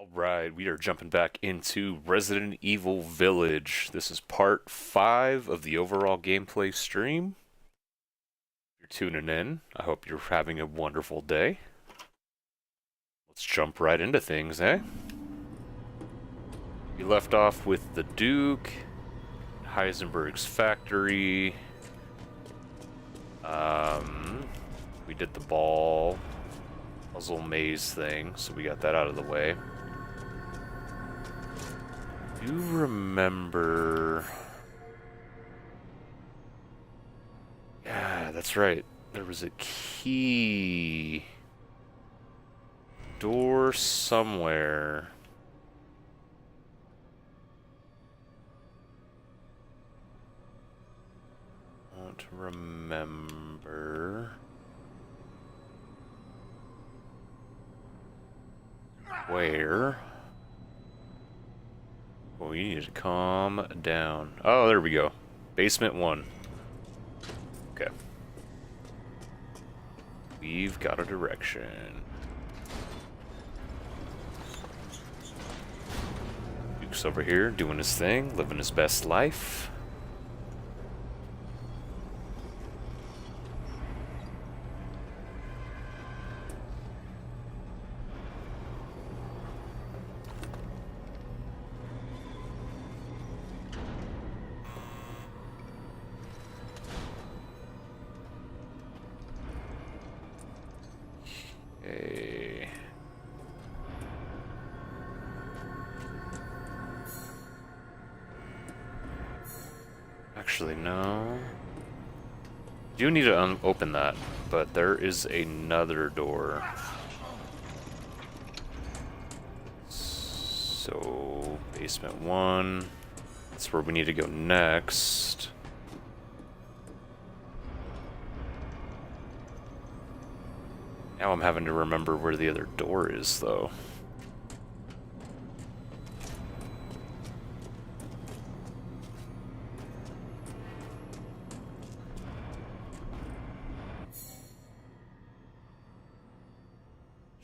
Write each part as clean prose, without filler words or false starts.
Alright, we are jumping back into Resident Evil Village. This is part 5 of the overall gameplay stream. If you're tuning in, I hope you're having a wonderful day. Let's jump right into things, eh? We left off with the Duke, Heisenberg's factory. We did the ball puzzle maze thing, so we got that out of the way. Do you remember? Yeah, that's right. There was a key door somewhere. I don't remember. Where? Well, we need to calm down. Oh, there we go. Basement 1. Okay. We've got a direction. Duke's over here doing his thing, living his best life. Okay. Actually, no. Do need to open that, but there is another door. So, basement 1. That's where we need to go next. Now I'm having to remember where the other door is, though.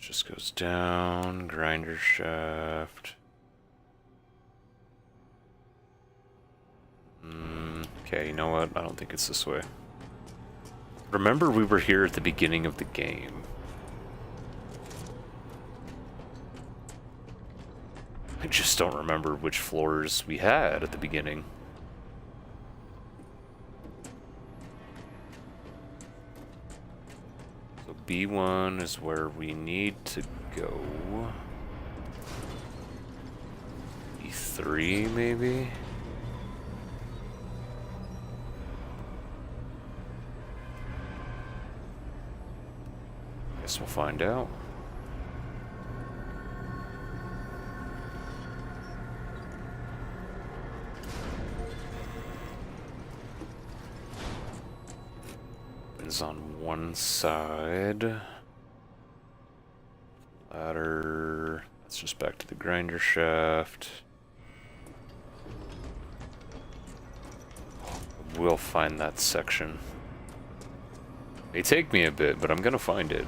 Just goes down, grinder shaft. Okay, you know what? I don't think it's this way. Remember, we were here at the beginning of the game. I just don't remember which floors we had at the beginning. So B1 is where we need to go. B3 maybe? Guess we'll find out. Is on one side. Ladder. That's just back to the grinder shaft. We'll find that section. May take me a bit, but I'm gonna find it.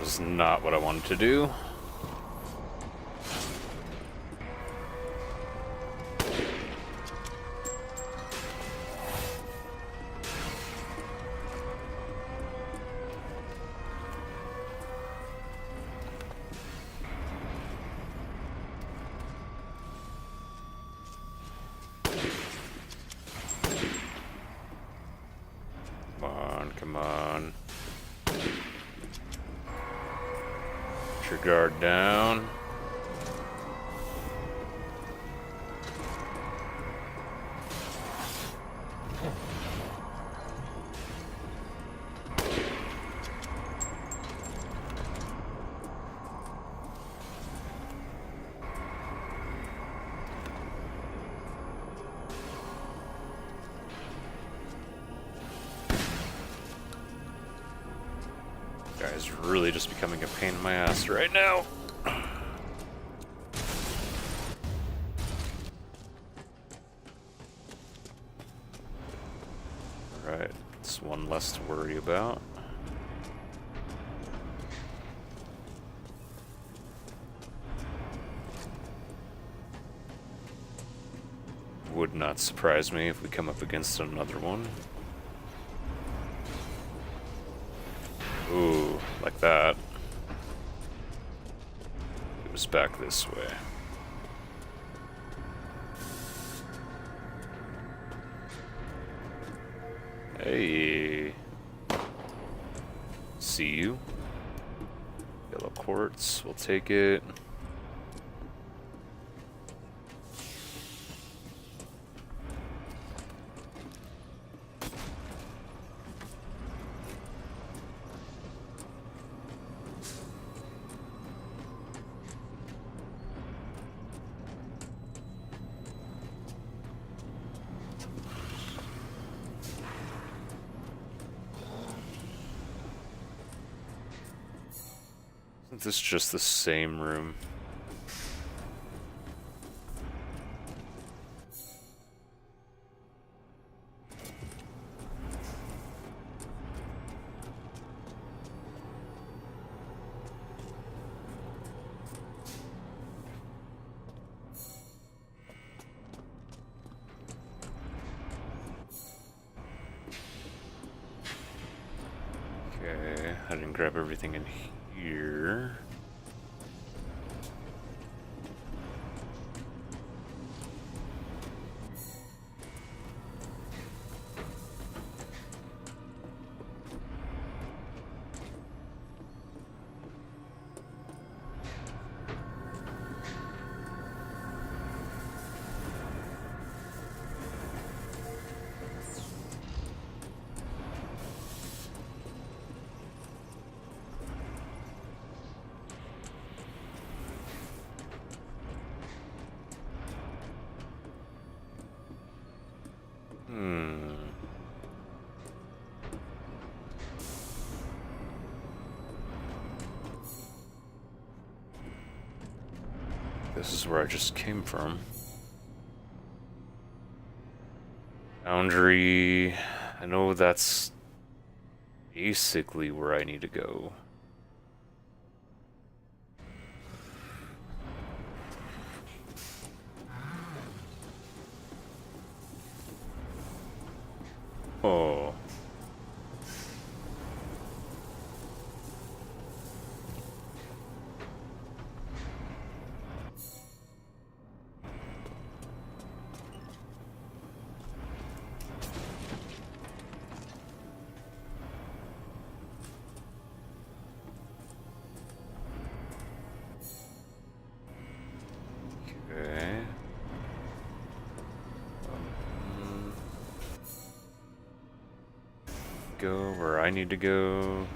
Was not what I wanted to do. Come on, come on. Put your guard down. Guy's really just becoming a pain in my ass right now. Alright, it's one less to worry about. Would not surprise me if we come up against another one. Ooh, like that. It was back this way. Hey. See you. Yellow quartz, we'll take it. Isn't this just the same room? Okay, I didn't grab everything in here. This is where I just came from. Foundry. I know that's basically where I need to go. Oh. Okay. Go where I need to go.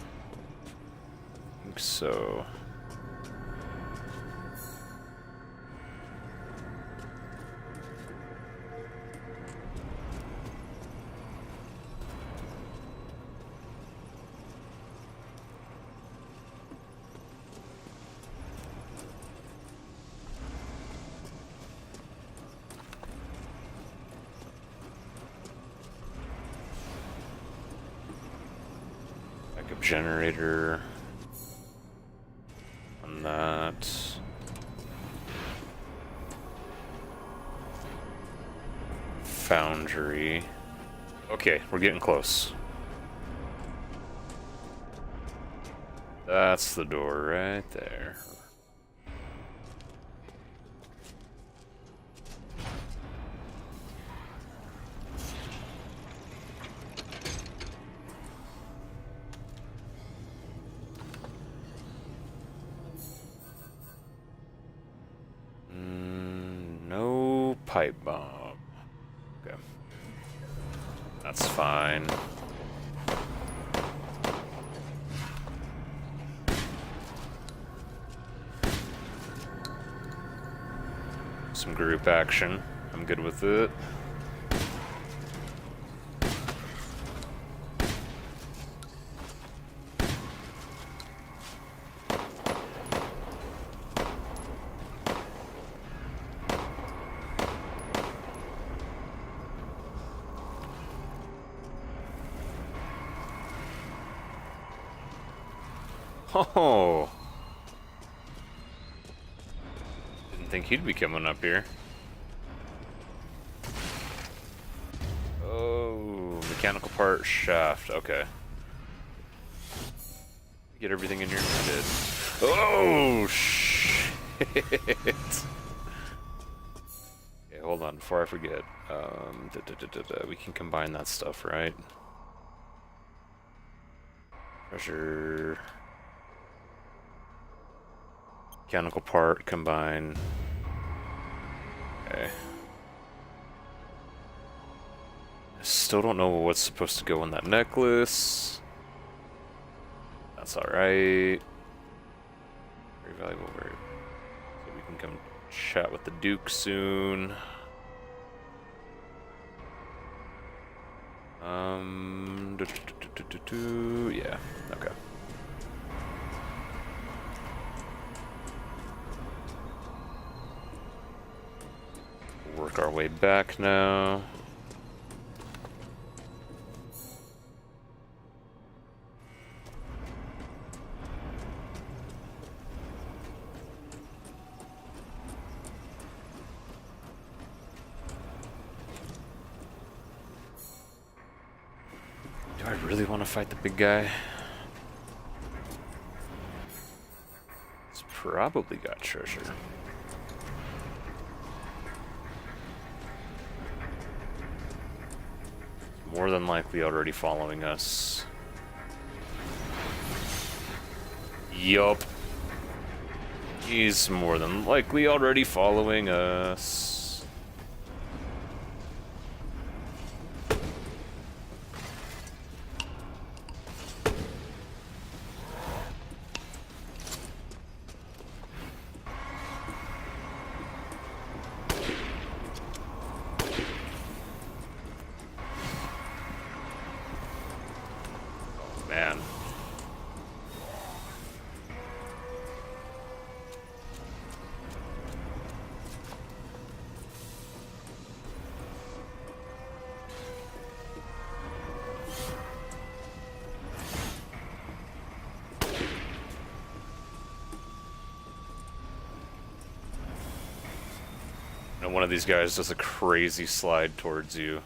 I think so. Backup generator on that. Foundry. Okay, we're getting close. That's the door right there. No pipe bomb. Okay. That's fine. Some group action. I'm good with it. Oh! Didn't think he'd be coming up here. Oh, mechanical part shaft. Okay. Get everything in here. I did. Oh, shit! Okay, hold on. Before I forget. We can combine that stuff, right? Pressure. Mechanical part, combine. Okay. I still don't know what's supposed to go in that necklace. That's alright. Very valuable, very... So we can come chat with the Duke soon. Yeah, okay. Work our way back now. Do I really want to fight the big guy? It's probably got treasure. More than likely already following us. Yup. He's more than likely already following us. Man. And one of these guys does a crazy slide towards you.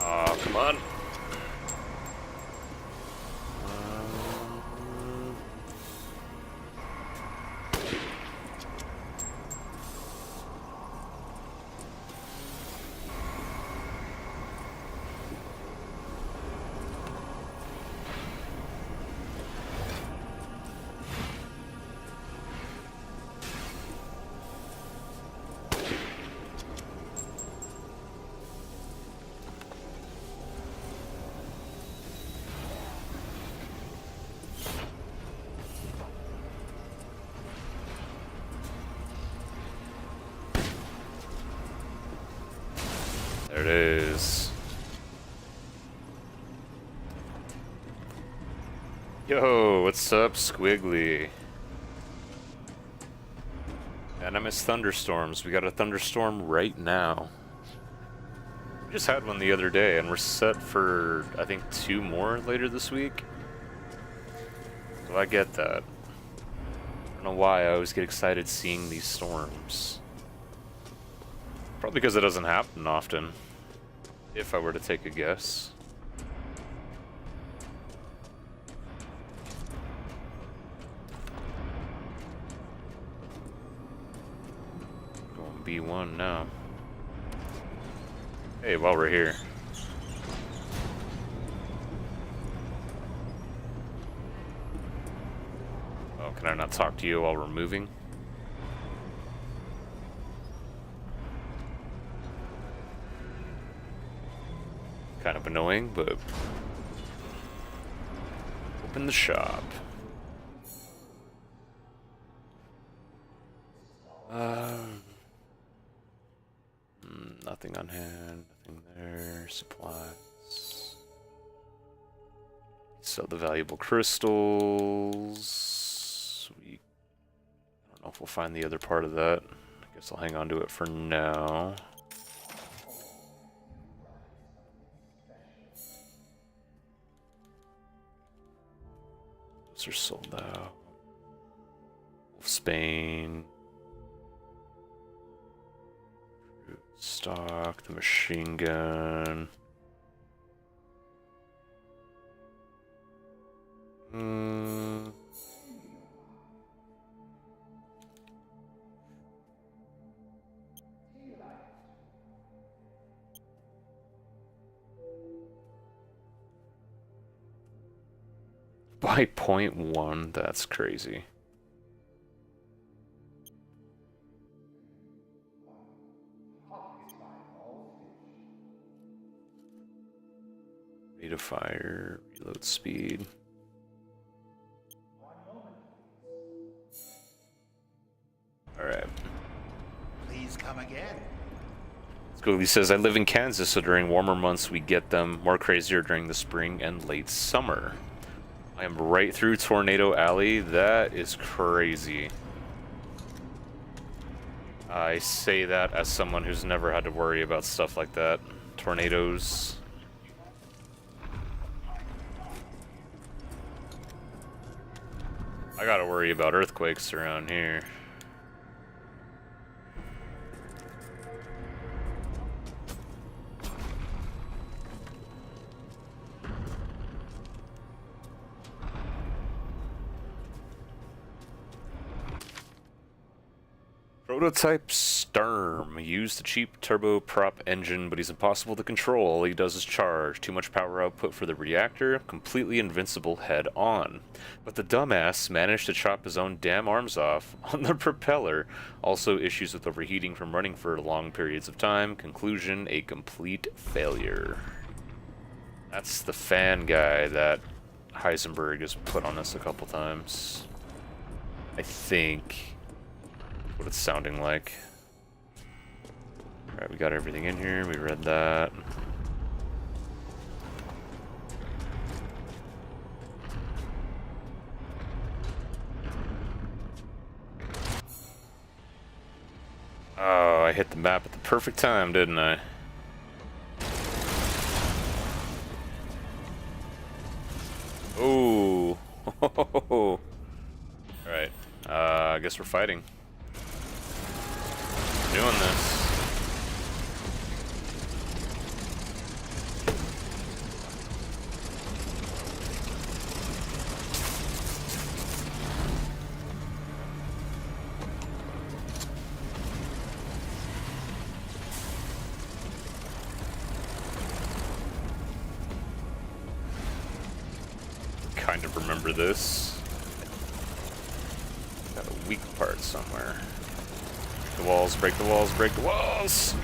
Oh, come on. There it is. Yo, what's up, Squiggly? Venomous thunderstorms. We got a thunderstorm right now. We just had one the other day, and we're set for, I think, 2 more later this week. So I get that. I don't know why I always get excited seeing these storms. Probably because it doesn't happen often, if I were to take a guess. Going B1 now. Hey, while we're here. Oh, can I not talk to you while we're moving? Kind of annoying, but... Open the shop. Nothing on hand, nothing there, supplies. Sell the valuable crystals. I don't know if we'll find the other part of that. I guess I'll hang on to it for now. Those are sold out. Spain. Stock, the machine gun. By 0.1, that's crazy. Rate of fire, reload speed. Alright. Please come again. Scogly says, I live in Kansas, so during warmer months we get them more crazier during the spring and late summer. I am right through Tornado Alley. That is crazy. I say that as someone who's never had to worry about stuff like that. Tornadoes. I gotta worry about earthquakes around here. Prototype Sturm. Used a cheap turboprop engine, but he's impossible to control. All he does is charge. Too much power output for the reactor. Completely invincible head on. But the dumbass managed to chop his own damn arms off on the propeller. Also issues with overheating from running for long periods of time. Conclusion, a complete failure. That's the fan guy that Heisenberg has put on us a couple times. I think. What it's sounding like. Alright, we got everything in here. We read that. Oh, I hit the map at the perfect time, didn't I? Oh. Alright. I guess we're fighting. Doing this. Kind of remember this. Got a weak part somewhere. The walls, break the walls, break the walls!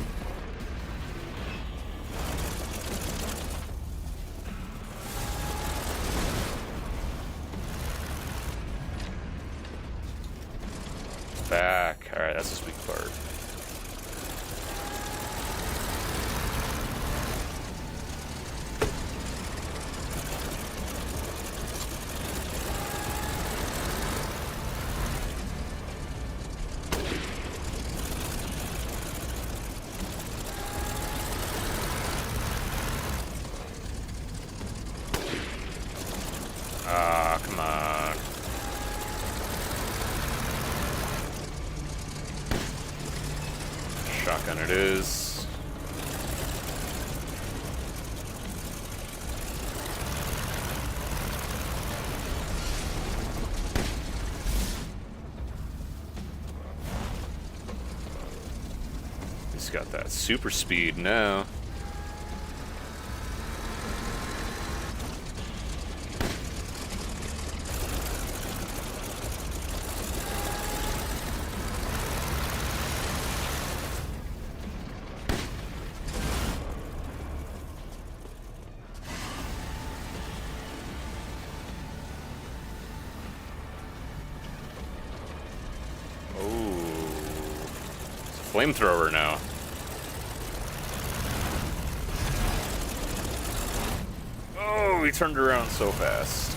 Back. Alright, that's his weak part. Ah, come on. Shotgun it is. He's got that super speed now. Flamethrower now. Oh, he turned around so fast.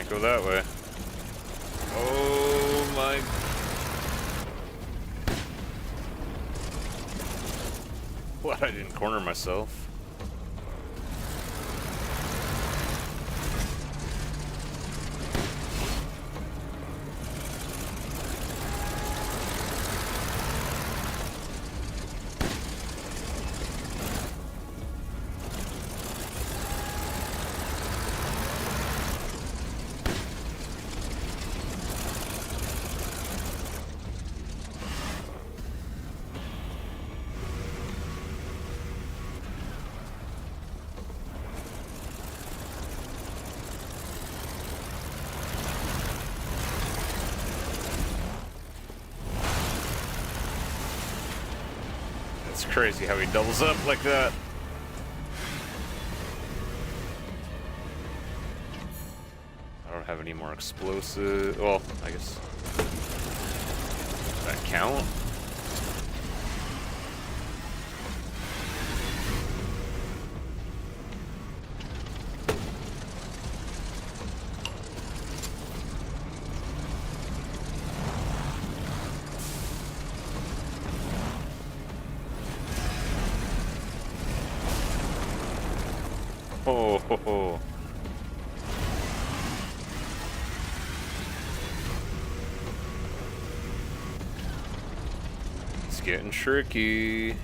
go that way. Oh my... What? I didn't corner myself. It's crazy how he doubles up like that. I don't have any more explosive. Well, I guess. Does that count? Oh, ho, ho. It's getting tricky.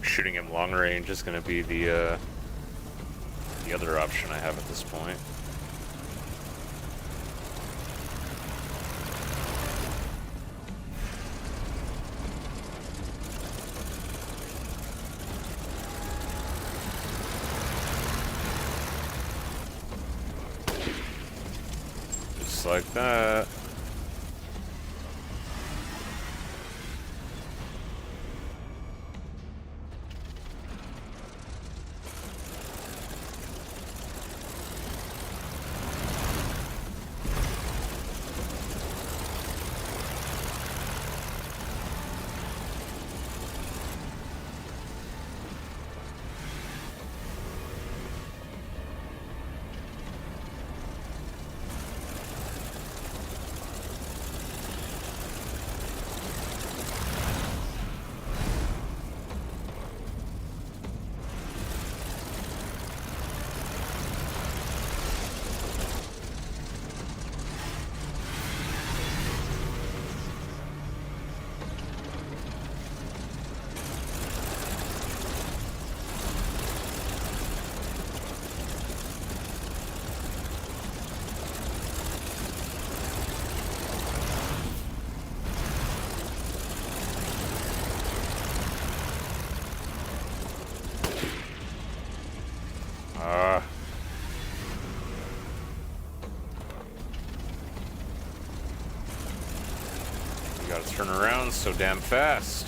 Shooting him long range is going to be the other option I have at this point. Just like that. You gotta turn around so damn fast.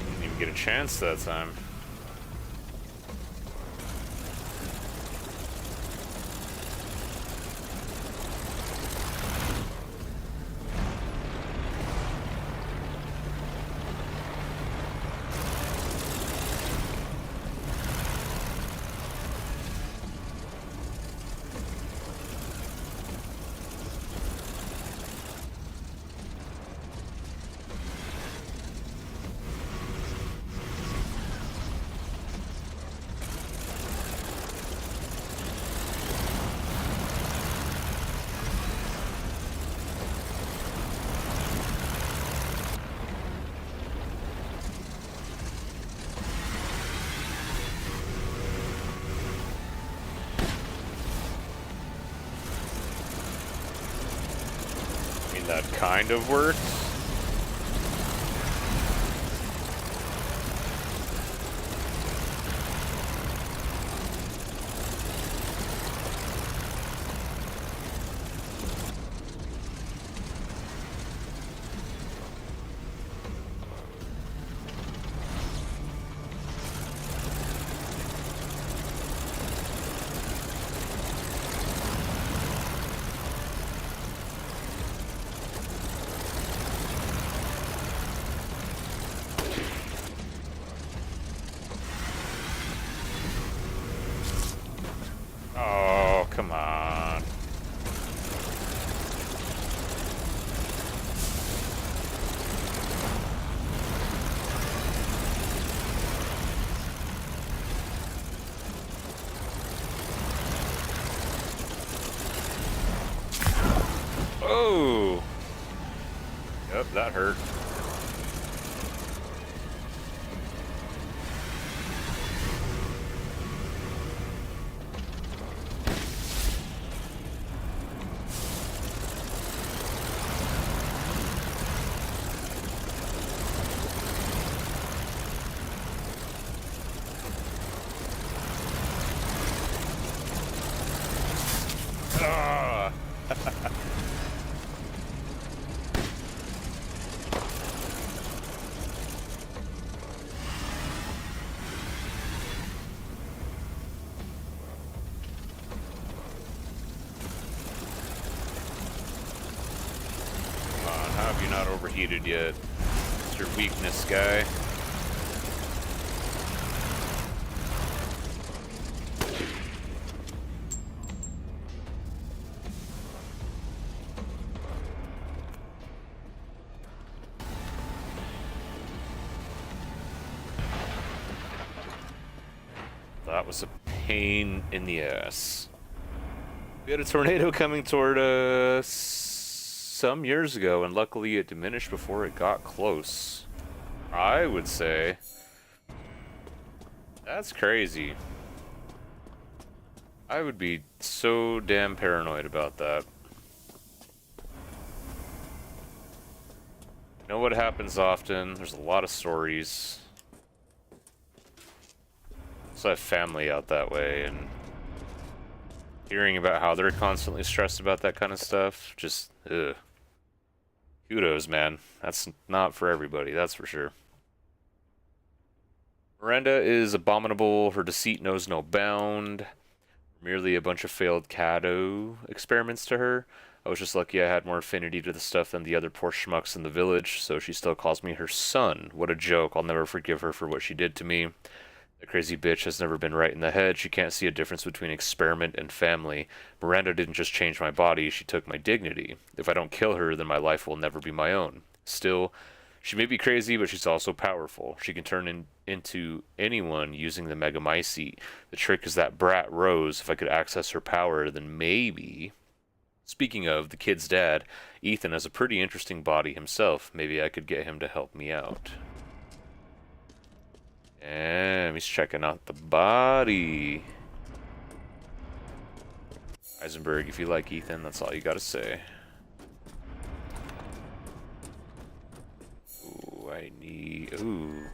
Didn't even get a chance that time. that kind of worked. Oh, come on. Oh! Yep, that hurt. Ah! Come on, how have you not overheated yet? It's your weakness, guy. That was a pain in the ass. We had a tornado coming toward us some years ago, and luckily it diminished before it got close. I would say that's crazy. I would be so damn paranoid about that. You know what happens often? There's a lot of stories. So I have family out that way, and hearing about how they're constantly stressed about that kind of stuff, just, ugh. Kudos, man. That's not for everybody, that's for sure. Miranda is abominable. Her deceit knows no bound. Merely a bunch of failed Cato experiments to her. I was just lucky I had more affinity to the stuff than the other poor schmucks in the village, so she still calls me her son. What a joke. I'll never forgive her for what she did to me. The crazy bitch has never been right in the head. She can't see a difference between experiment and family. Miranda didn't just change my body, she took my dignity. If I don't kill her, then my life will never be my own. Still, she may be crazy, but she's also powerful. She can turn into anyone using the Megamycete. The trick is that brat Rose. If I could access her power, then maybe... Speaking of, the kid's dad, Ethan has a pretty interesting body himself. Maybe I could get him to help me out. And he's checking out the body. Heisenberg, if you like Ethan, that's all you gotta say. Ooh, I need... Ooh.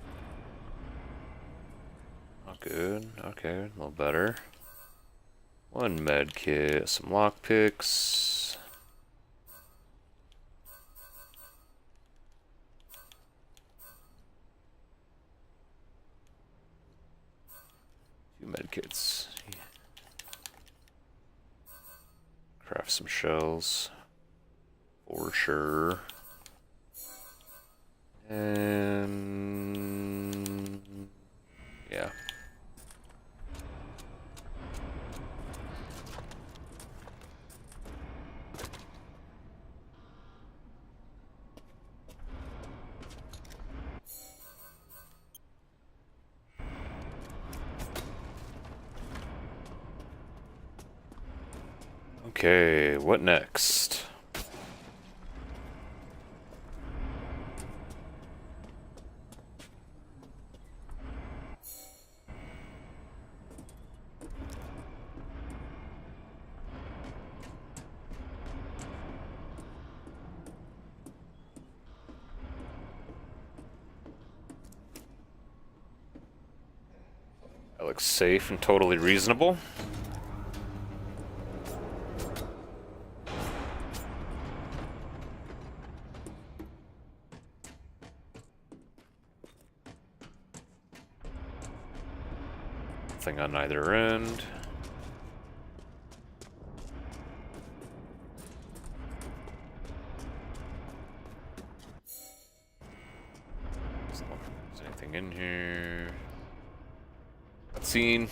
Not good. Okay, a little better. One med kit, some lockpicks. Two med kits. Craft some shells. For sure. And... yeah. Okay, what next? looks safe and totally reasonable. Nothing on either end. Is anything in here? Scene.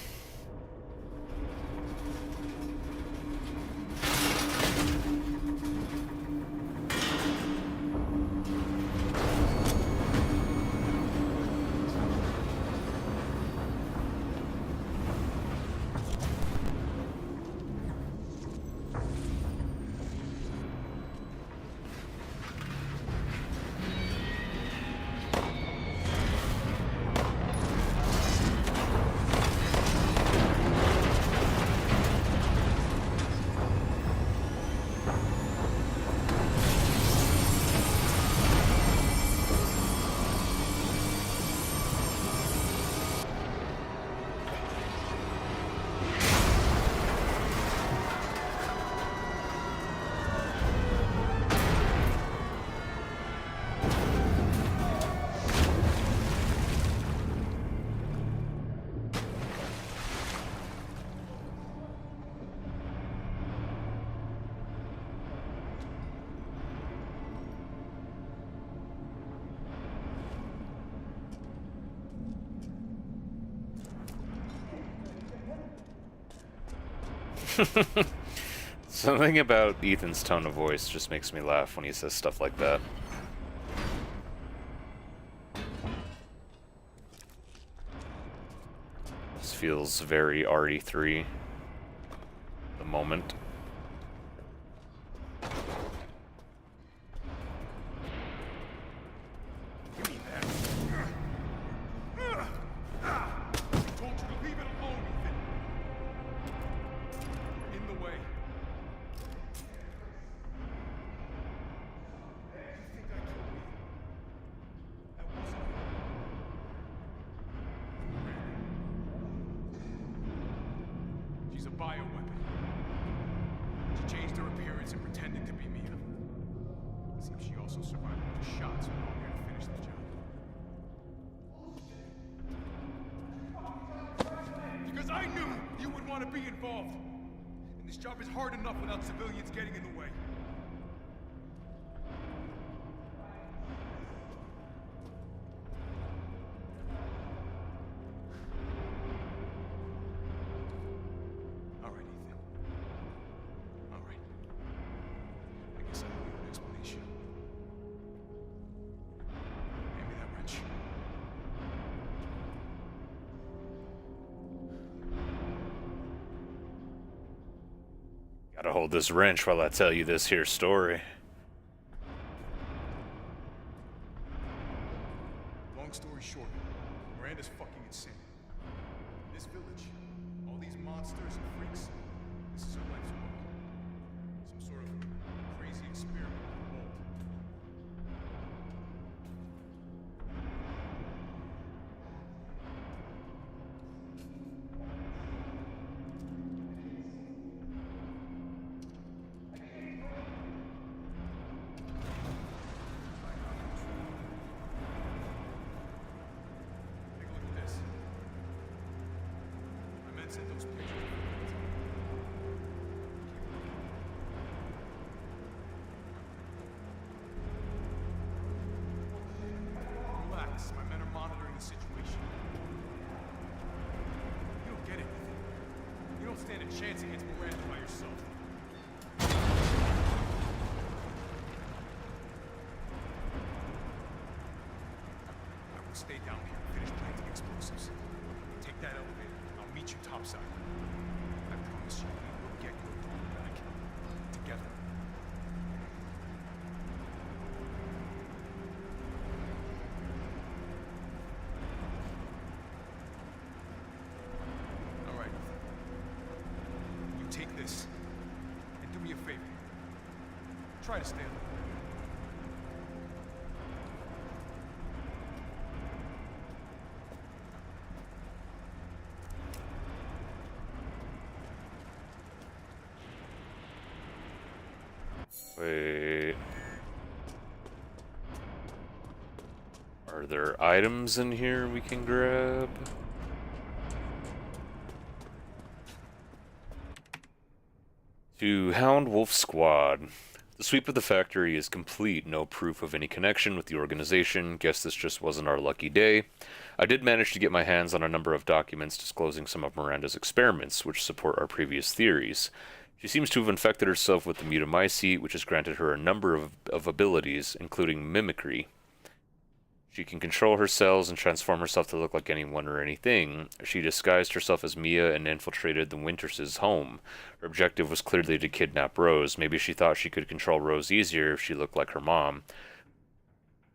Something about Ethan's tone of voice just makes me laugh when he says stuff like that. This feels very RE3 at the moment. Civilians getting in the way. All right, Ethan. All right. I guess I owe you an explanation. Hand me that wrench. Gotta hold this wrench while I tell you this here story. Long story short, Miranda's fucking insane. This village, all these monsters and freaks, this is her life's work. Some sort of crazy experiment with the vault. Sent those pictures. Relax, my men are monitoring the situation. You don't get it. You don't stand a chance against Miranda by yourself. I will stay down here and finish planting explosives. Take that elevator. I'll meet you topside. I promise you, we will get your daughter back. Together. All right. You take this, and do me a favor. Try to stay alive. Wait. Are there items in here we can grab? To Hound Wolf Squad. The sweep of the factory is complete, no proof of any connection with the organization. Guess this just wasn't our lucky day. I did manage to get my hands on a number of documents disclosing some of Miranda's experiments, which support our previous theories. She seems to have infected herself with the mutamycete, which has granted her a number of abilities, including mimicry. She can control her cells and transform herself to look like anyone or anything. She disguised herself as Mia and infiltrated the Winters' home. Her objective was clearly to kidnap Rose. Maybe she thought she could control Rose easier if she looked like her mom.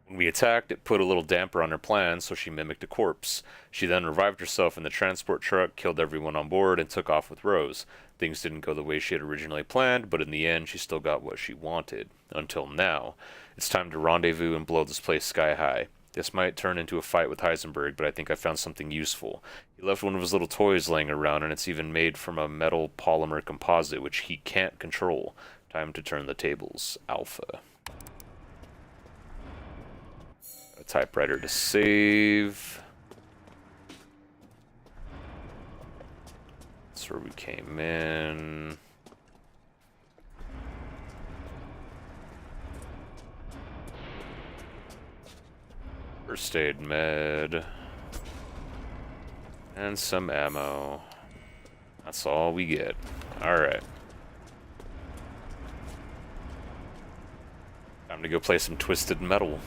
When we attacked, it put a little damper on her plans, so she mimicked a corpse. She then revived herself in the transport truck, killed everyone on board, and took off with Rose. Things didn't go the way she had originally planned, but in the end, she still got what she wanted. Until now. It's time to rendezvous and blow this place sky high. This might turn into a fight with Heisenberg, but I think I found something useful. He left one of his little toys laying around, and it's even made from a metal polymer composite, which he can't control. Time to turn the tables. Alpha. A typewriter to save. That's where we came in. First aid med. And some ammo. That's all we get. Alright. Time to go play some Twisted Metal.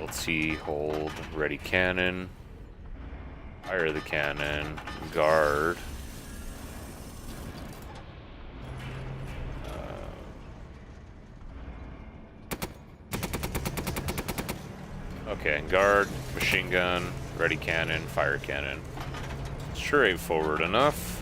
LT, hold, ready cannon, fire the cannon, guard. Okay, guard, machine gun, ready cannon, fire cannon. Straightforward enough.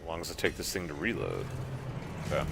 As long as I take this thing to reload. Okay.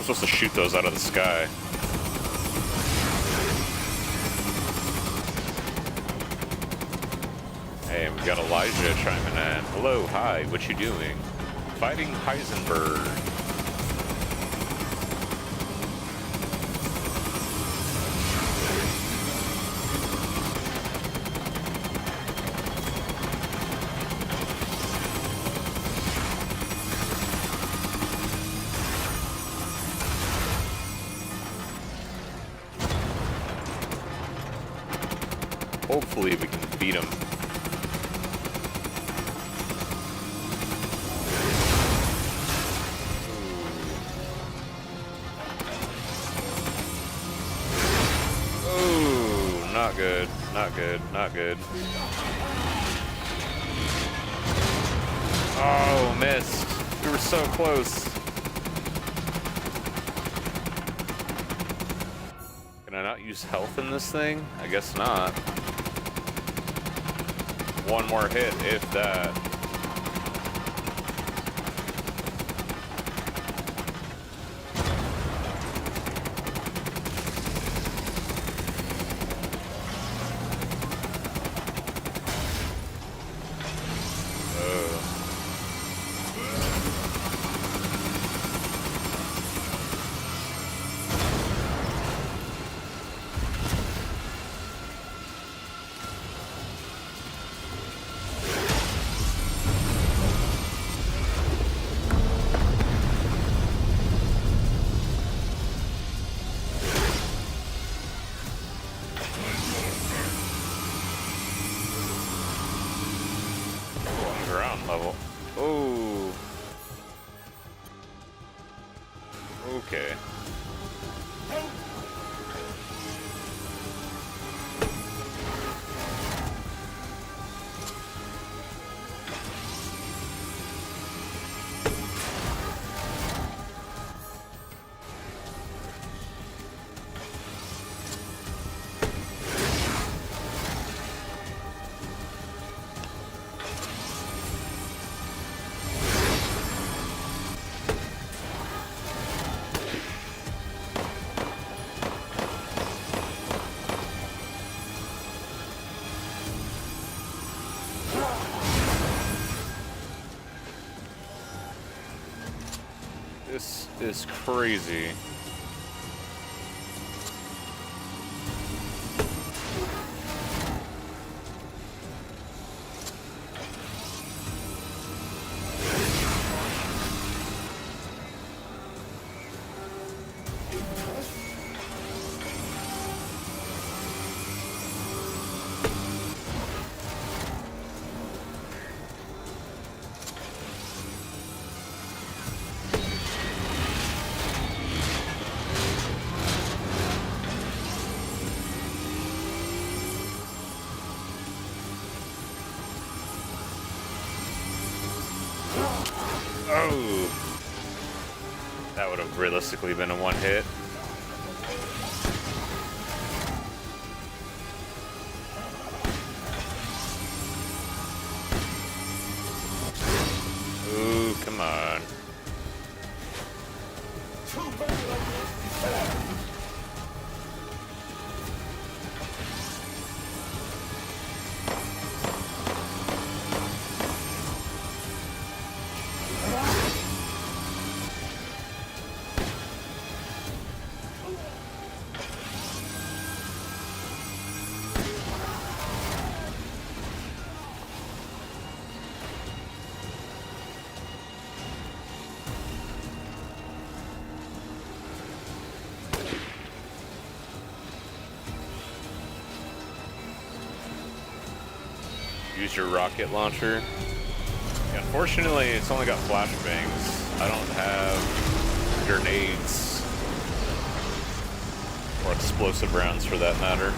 supposed to shoot those out of the sky. Hey, we got Elijah chiming in. Hello, hi, what you doing? Fighting Heisenberg. Hopefully we can beat him. Ooh, not good, not good, not good. Oh, missed. We were so close. Can I not use health in this thing? I guess not. One more hit, if that. Ground level. Oh. Okay. This is crazy. Oh! That would have realistically been a one hit. Ooh, come on. Use your rocket launcher. Unfortunately, it's only got flashbangs. I don't have grenades. Or explosive rounds for that matter.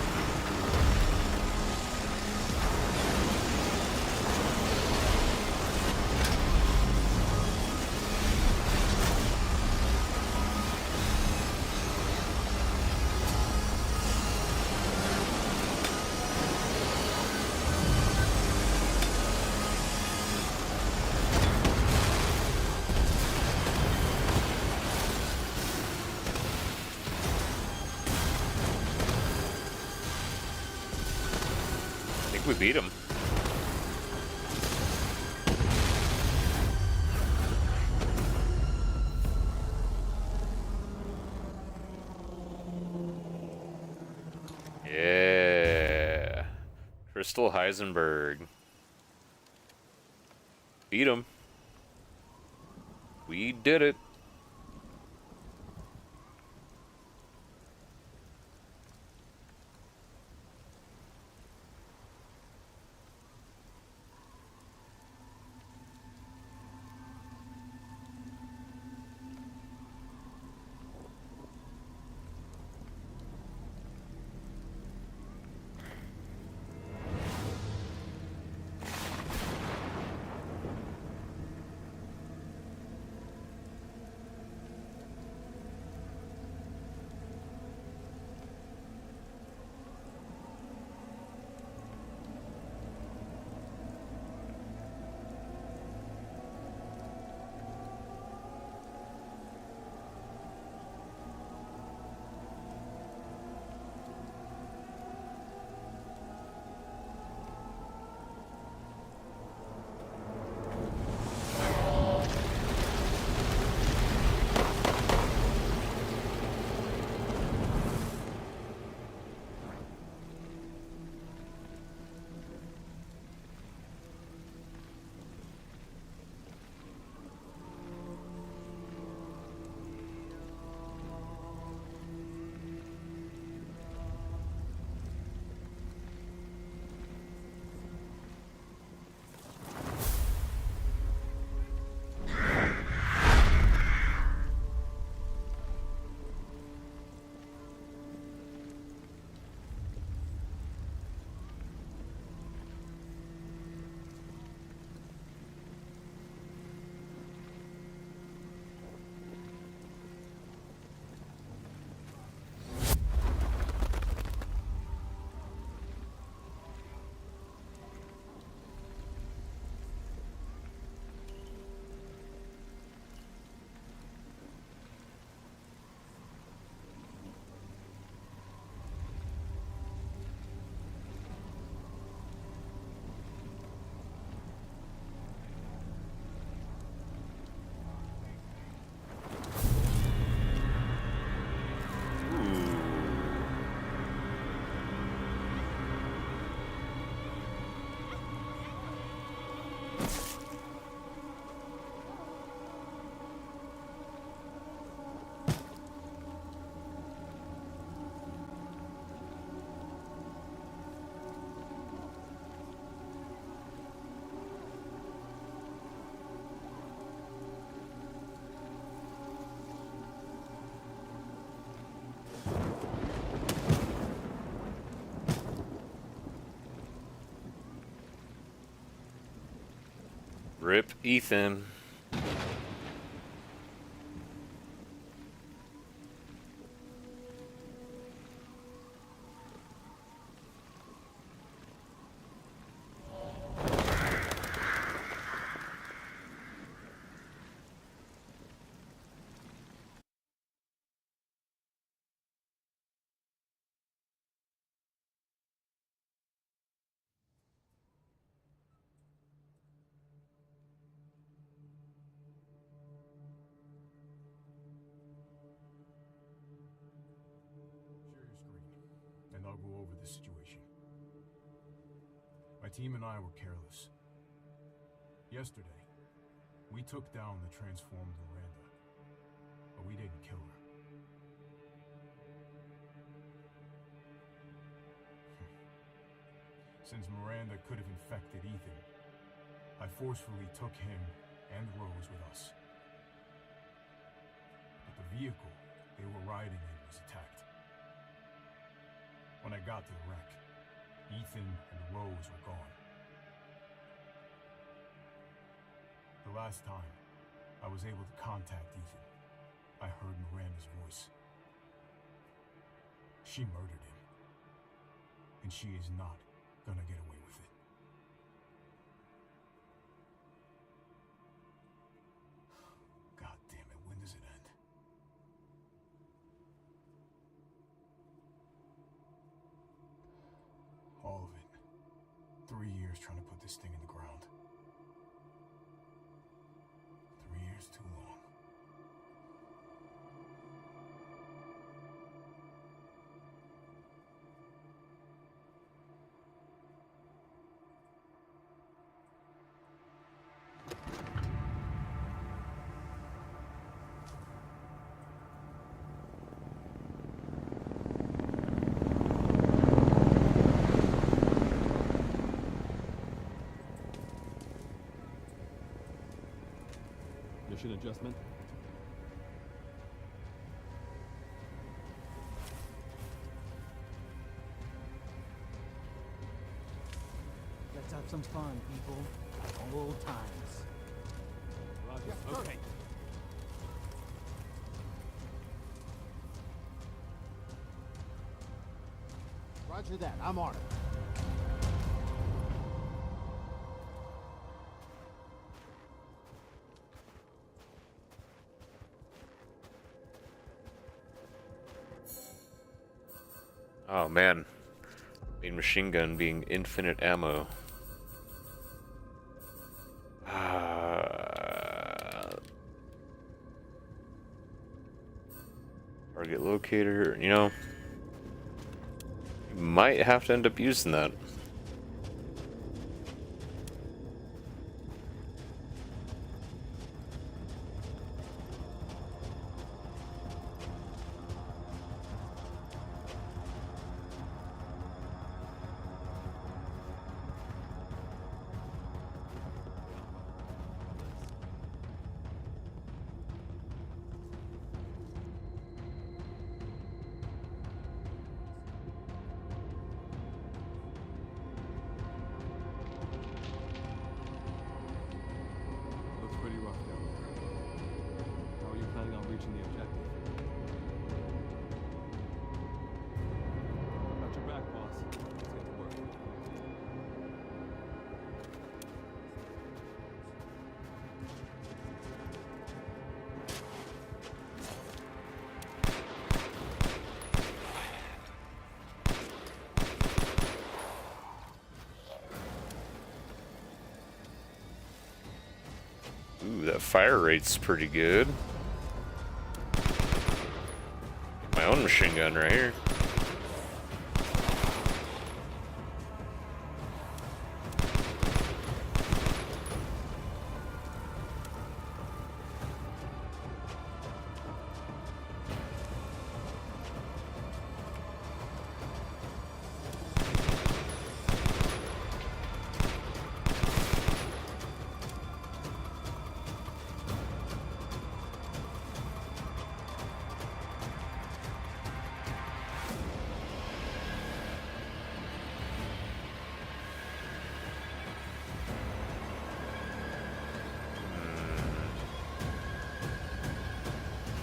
we beat him. Yeah. Crystal Heisenberg. Beat him. We did it. Rip Ethan. Share your screen, and I'll go over the situation. My team and I were careless. Yesterday, we took down the transformed Miranda, but we didn't kill her. Since Miranda could have infected Ethan, I forcefully took him and Rose with us. But the vehicle they were riding in was attacked. When I got to the wreck, Ethan and Rose were gone. The last time I was able to contact Ethan, I heard Miranda's voice. She murdered him, and she is not gonna get away with it. God damn it, when does it end? All of it. 3 years trying to put this thing in the ground. 3 years too long. Mission adjustment. Let's have some fun, people. Old times. Roger. Okay. Roger that. I'm on it. Oh man, main machine gun being infinite ammo. Target locator, you know, you might have to end up using that. Looks pretty rough down there. How are you planning on reaching the objective? Got your back, boss. Let's get to work. Ooh, that fire rate's pretty good. My own machine gun right here.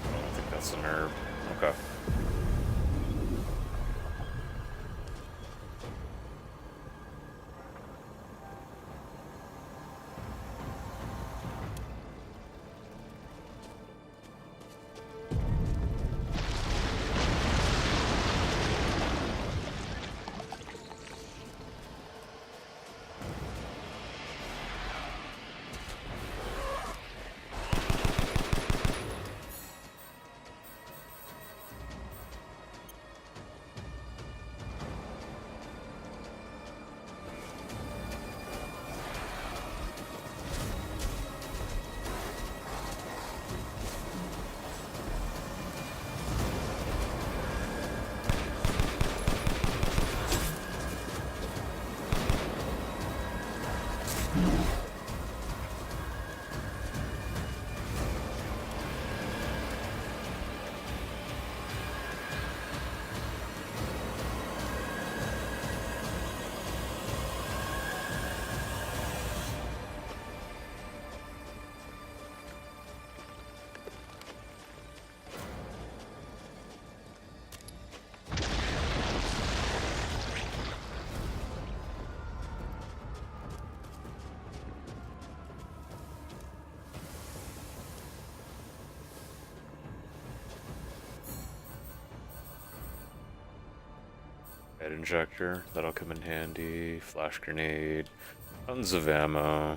I think that's an herb. Okay. Head injector, that'll come in handy. Flash grenade. Tons of ammo.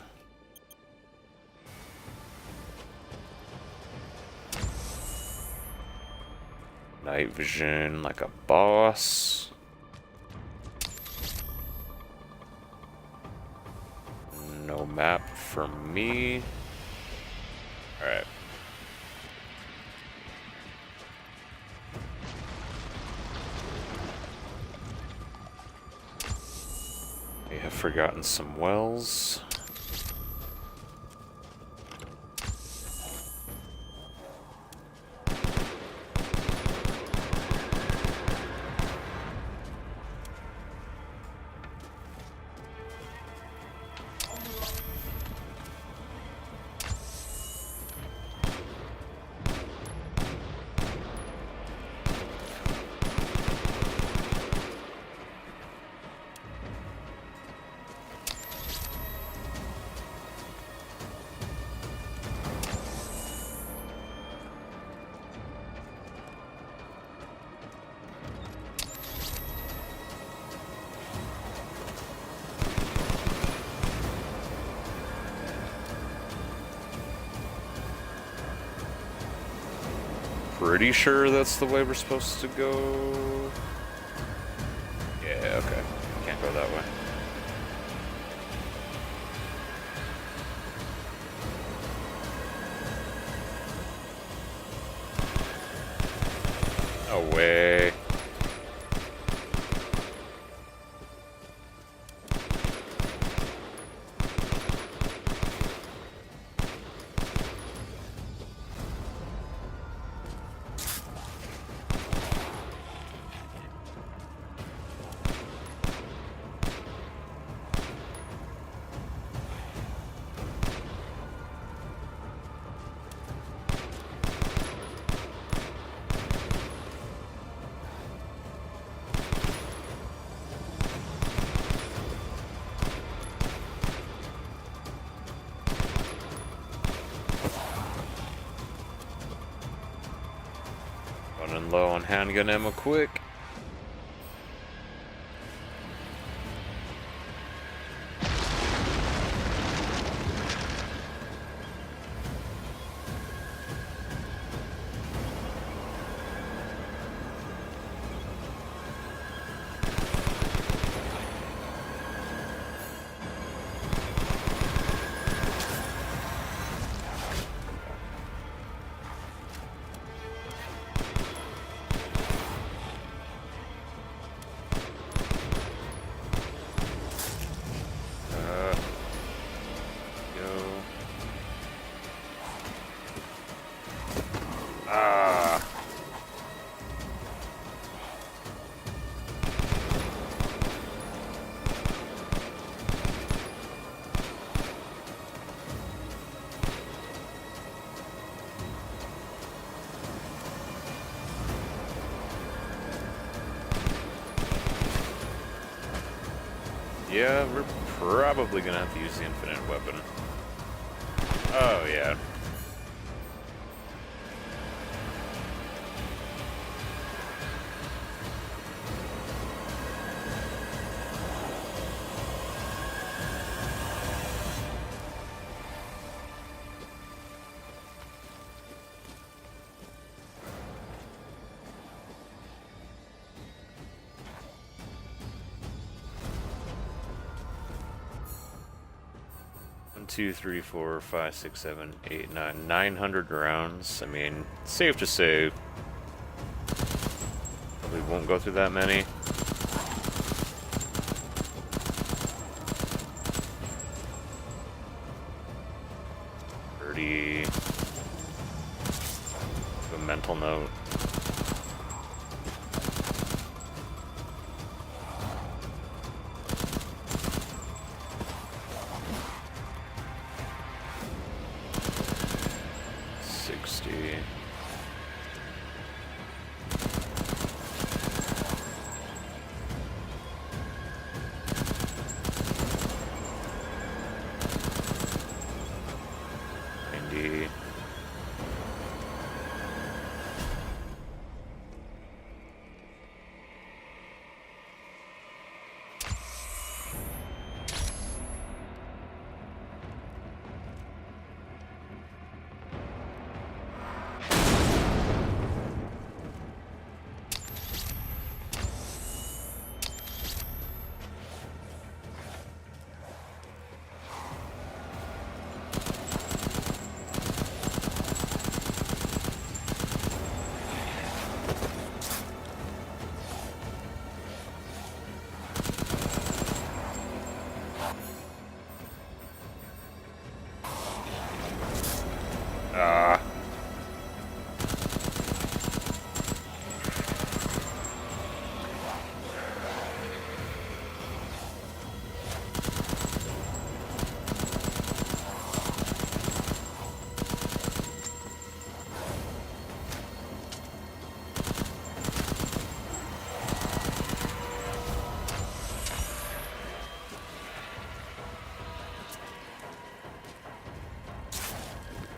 Night vision like a boss. No map for me. Alright. We have forgotten some wells. Pretty sure that's the way we're supposed to go. Yeah, okay. Can't go that way. No way. Running low on handgun ammo quick. Yeah, we're probably gonna have to use the infinite weapon. Oh, yeah. Two, three, 4, 5, 6, 7, 8, 9, 900 rounds. I mean, safe to say we won't go through that many. Pretty. A mental note.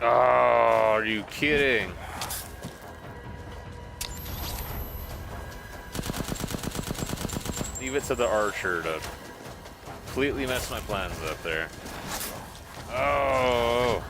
Oh, are you kidding? Leave it to the archer to completely mess my plans up there. Oh.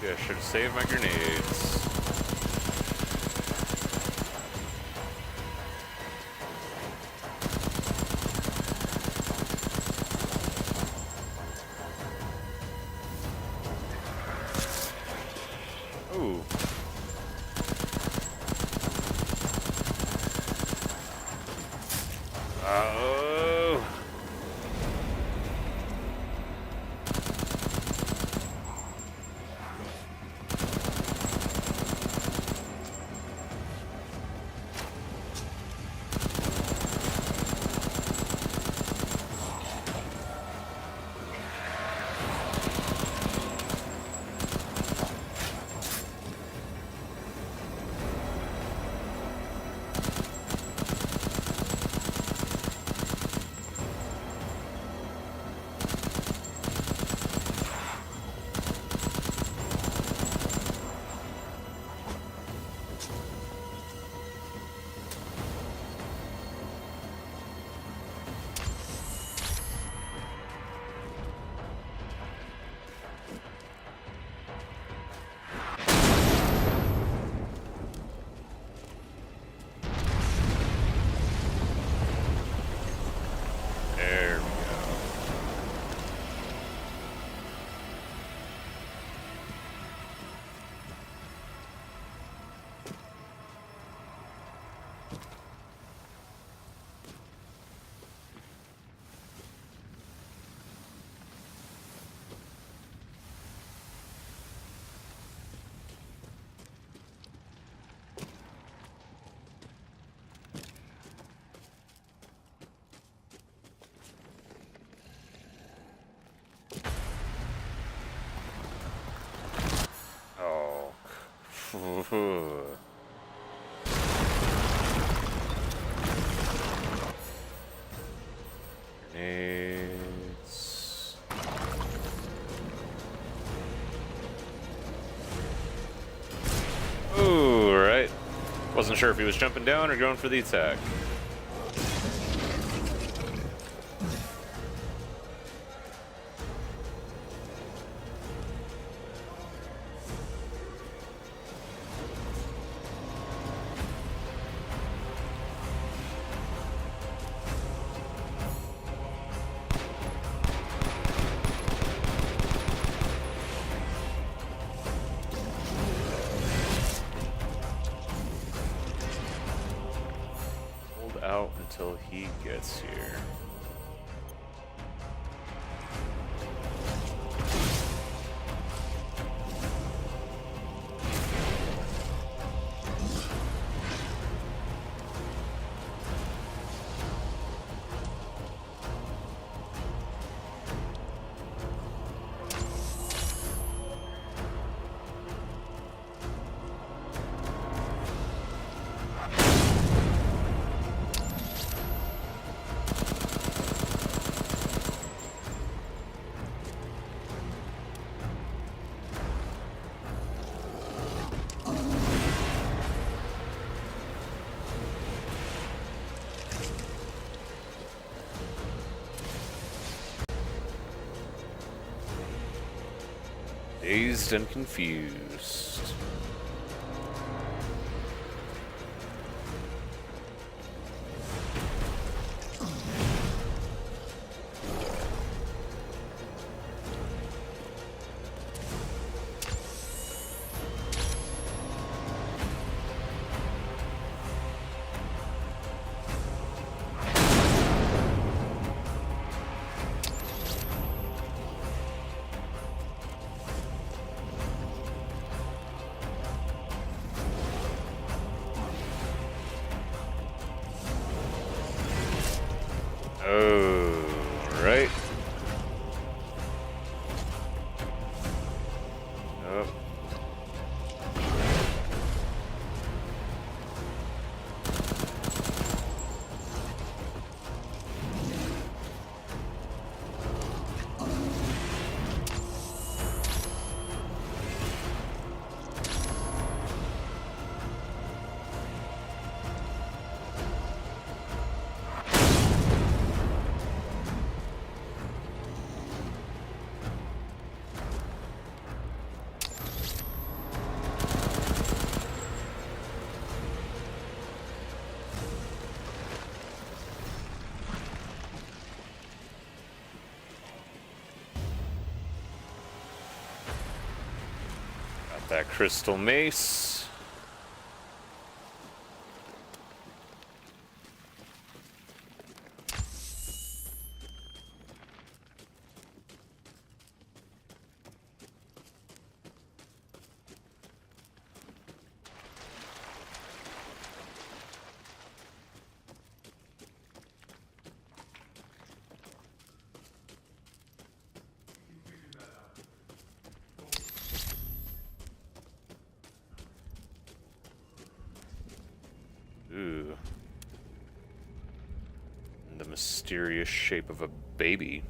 Yeah, I should have saved my grenades. Ooh. Oh. There we go. Oh. Grenades. Ooh, right. Wasn't sure if he was jumping down or going for the attack. Hold out until he gets here. Dazed and confused. That crystal mace. Ooh. The mysterious shape of a baby.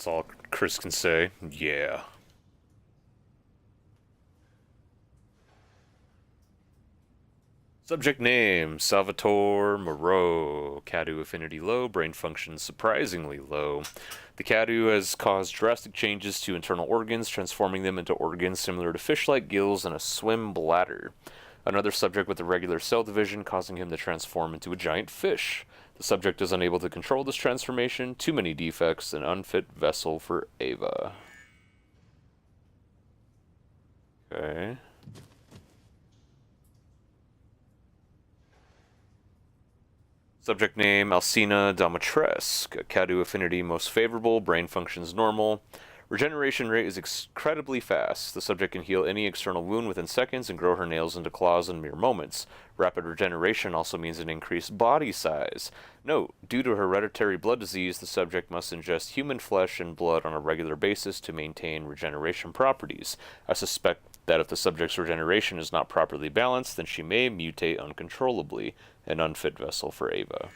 That's all Chris can say. Yeah. Subject name, Salvatore Moreau. Cadu affinity low, brain function surprisingly low. The Cadu has caused drastic changes to internal organs, transforming them into organs similar to fish-like gills and a swim bladder. Another subject with irregular cell division, causing him to transform into a giant fish. The subject is unable to control this transformation, too many defects, an unfit vessel for Ava. Okay. Subject name, Alcina Domitresque. Cadu affinity most favorable, brain functions normal. Regeneration rate is incredibly fast. The subject can heal any external wound within seconds and grow her nails into claws in mere moments. Rapid regeneration also means an increased body size. Note, due to hereditary blood disease, the subject must ingest human flesh and blood on a regular basis to maintain regeneration properties. I suspect that if the subject's regeneration is not properly balanced, then she may mutate uncontrollably, an unfit vessel for Ava.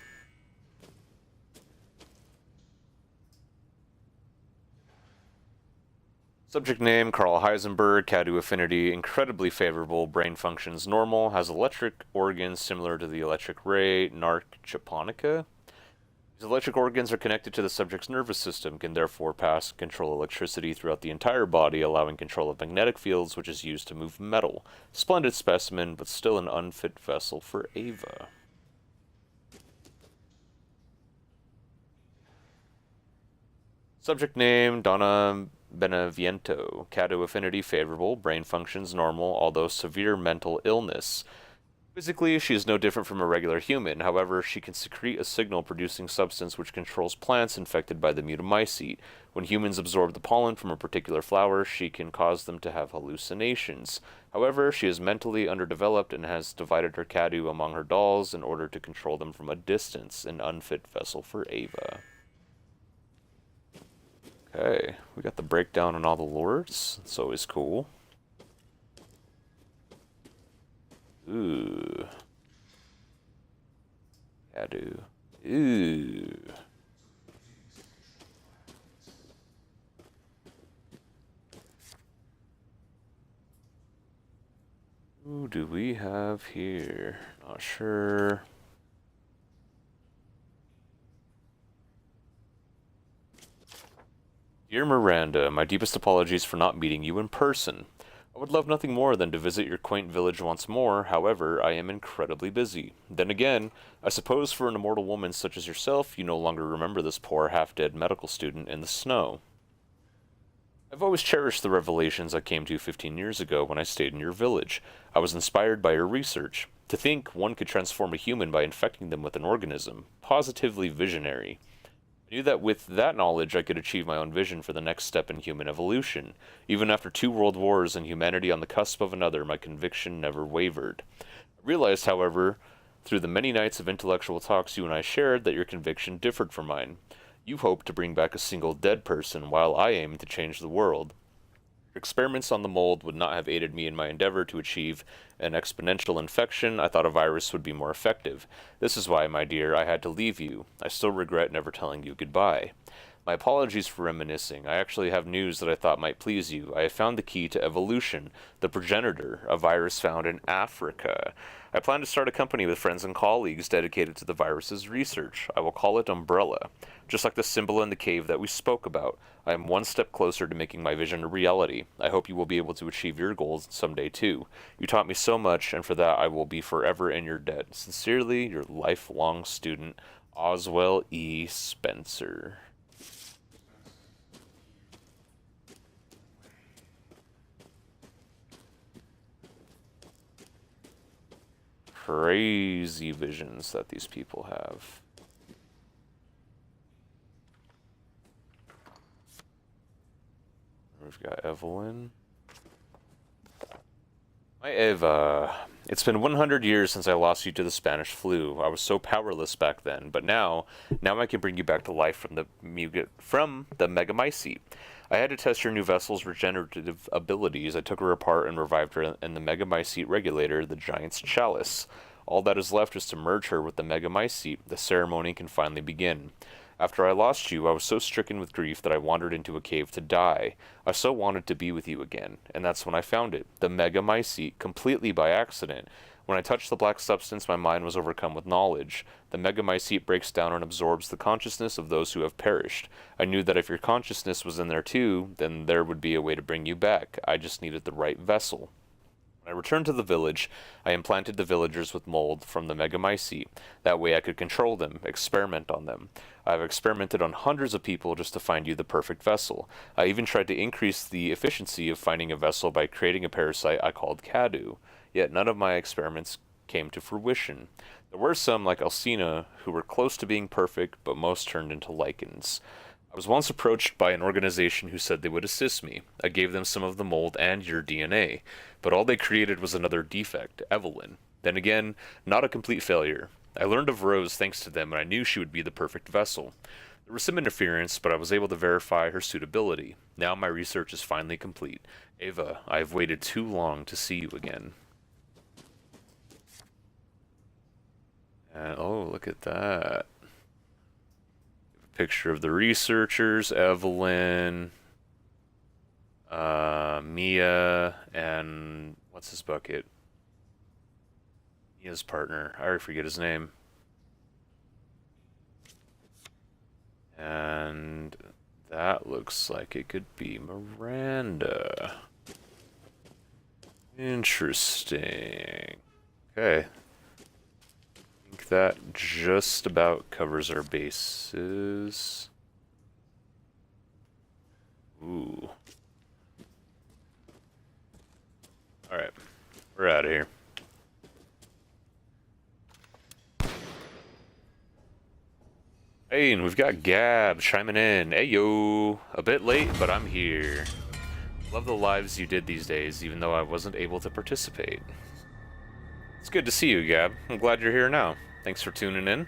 Subject name, Carl Heisenberg, Cadu affinity, incredibly favorable, brain functions normal, has electric organs similar to the electric ray, Narc japonica. These electric organs are connected to the subject's nervous system, can therefore pass and control electricity throughout the entire body, allowing control of magnetic fields, which is used to move metal. Splendid specimen, but still an unfit vessel for Ava. Subject name, Donna Beneviento. Cadu affinity favorable, brain functions normal, although severe mental illness. Physically, she is no different from a regular human. However, she can secrete a signal-producing substance which controls plants infected by the mutamycete. When humans absorb the pollen from a particular flower, she can cause them to have hallucinations. However, she is mentally underdeveloped and has divided her Cadu among her dolls in order to control them from a distance, an unfit vessel for Ava. Okay, we got the breakdown on all the lords. It's always cool. Ooh. Cadu. Ooh. Who do we have here? Not sure. Dear Miranda, my deepest apologies for not meeting you in person. I would love nothing more than to visit your quaint village once more, however, I am incredibly busy. Then again, I suppose for an immortal woman such as yourself, you no longer remember this poor half-dead medical student in the snow. I've always cherished the revelations I came to 15 years ago when I stayed in your village. I was inspired by your research. To think one could transform a human by infecting them with an organism. Positively visionary. I knew that with that knowledge I could achieve my own vision for the next step in human evolution. Even after 2 world wars and humanity on the cusp of another, my conviction never wavered. I realized, however, through the many nights of intellectual talks you and I shared, that your conviction differed from mine. You hoped to bring back a single dead person, while I aimed to change the world. Experiments on the mold would not have aided me in my endeavor to achieve an exponential infection. I thought a virus would be more effective. This is why, my dear, I had to leave you. I still regret never telling you goodbye. My apologies for reminiscing. I actually have news that I thought might please you. I have found the key to evolution, the progenitor, a virus found in Africa. I plan to start a company with friends and colleagues dedicated to the virus's research. I will call it Umbrella, just like the symbol in the cave that we spoke about. I am one step closer to making my vision a reality. I hope you will be able to achieve your goals someday too. You taught me so much, and for that I will be forever in your debt. Sincerely, your lifelong student, Oswell E. Spencer. Crazy visions that these people have. We've got Evelyn. Hi, Eva. It's been 100 years since I lost you to the Spanish flu. I was so powerless back then, but now I can bring you back to life from the Megamycete. I had to test your new vessel's regenerative abilities. I took her apart and revived her in the Megamycete regulator, the Giant's Chalice. All that is left is to merge her with the Megamycete. The ceremony can finally begin. After I lost you, I was so stricken with grief that I wandered into a cave to die. I so wanted to be with you again, and that's when I found it, the Megamycete, completely by accident. When I touched the black substance, my mind was overcome with knowledge. The Megamycete breaks down and absorbs the consciousness of those who have perished. I knew that if your consciousness was in there too, then there would be a way to bring you back. I just needed the right vessel. When I returned to the village, I implanted the villagers with mold from the Megamycete. That way I could control them, experiment on them. I've experimented on hundreds of people just to find you the perfect vessel. I even tried to increase the efficiency of finding a vessel by creating a parasite I called Cadu. Yet none of my experiments came to fruition. There were some, like Alcina, who were close to being perfect, but most turned into lichens. I was once approached by an organization who said they would assist me. I gave them some of the mold and your DNA, but all they created was another defect, Evelyn. Then again, not a complete failure. I learned of Rose thanks to them, and I knew she would be the perfect vessel. There was some interference, but I was able to verify her suitability. Now my research is finally complete. Ava, I have waited too long to see you again. And, oh, look at that. Picture of the researchers, Evelyn, Mia, and what's his bucket? Mia's partner. I already forget his name. And that looks like it could be Miranda. Interesting. Okay. That just about covers our bases. Ooh. Alright. We're out of here. Hey, and we've got Gab chiming in. Hey yo! A bit late, but I'm here. Love the lives you did these days, even though I wasn't able to participate. It's good to see you, Gab. I'm glad you're here now. Thanks for tuning in.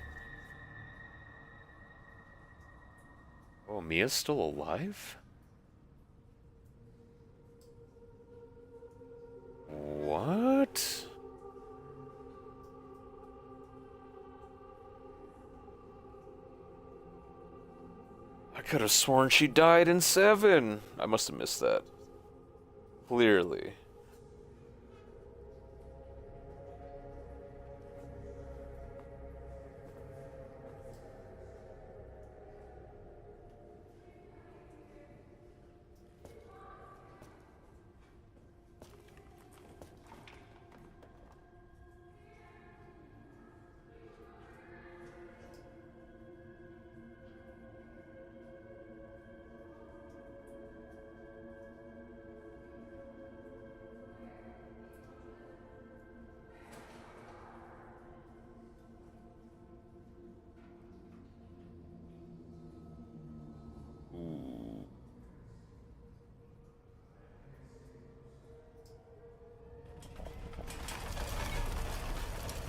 Oh, Mia's still alive? What? I could have sworn she died in 7. I must have missed that. Clearly.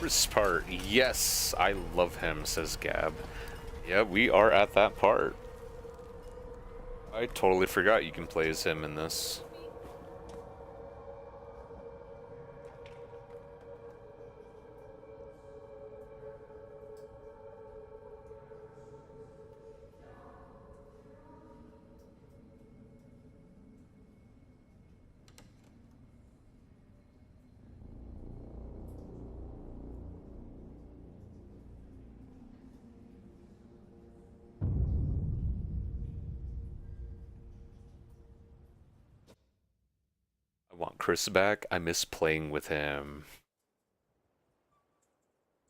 First part. Yes, I love him, says Gab. Yeah, we are at that part. I totally forgot you can play as him in this. I want Chris back. I miss playing with him.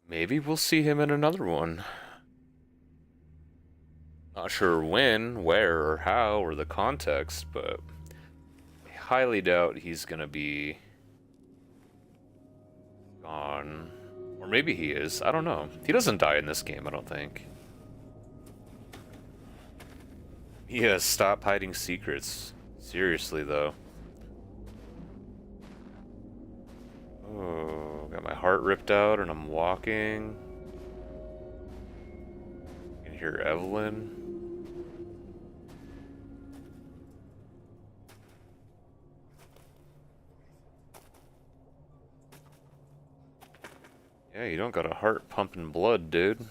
Maybe we'll see him in another one. Not sure when, where, or how, or the context, but I highly doubt he's gonna be gone. Or maybe he is. I don't know. He doesn't die in this game, I don't think. Yeah, stop hiding secrets. Seriously, though. Oh, got my heart ripped out and I'm walking. You can hear Evelyn. Yeah, you don't got a heart pumping blood, dude.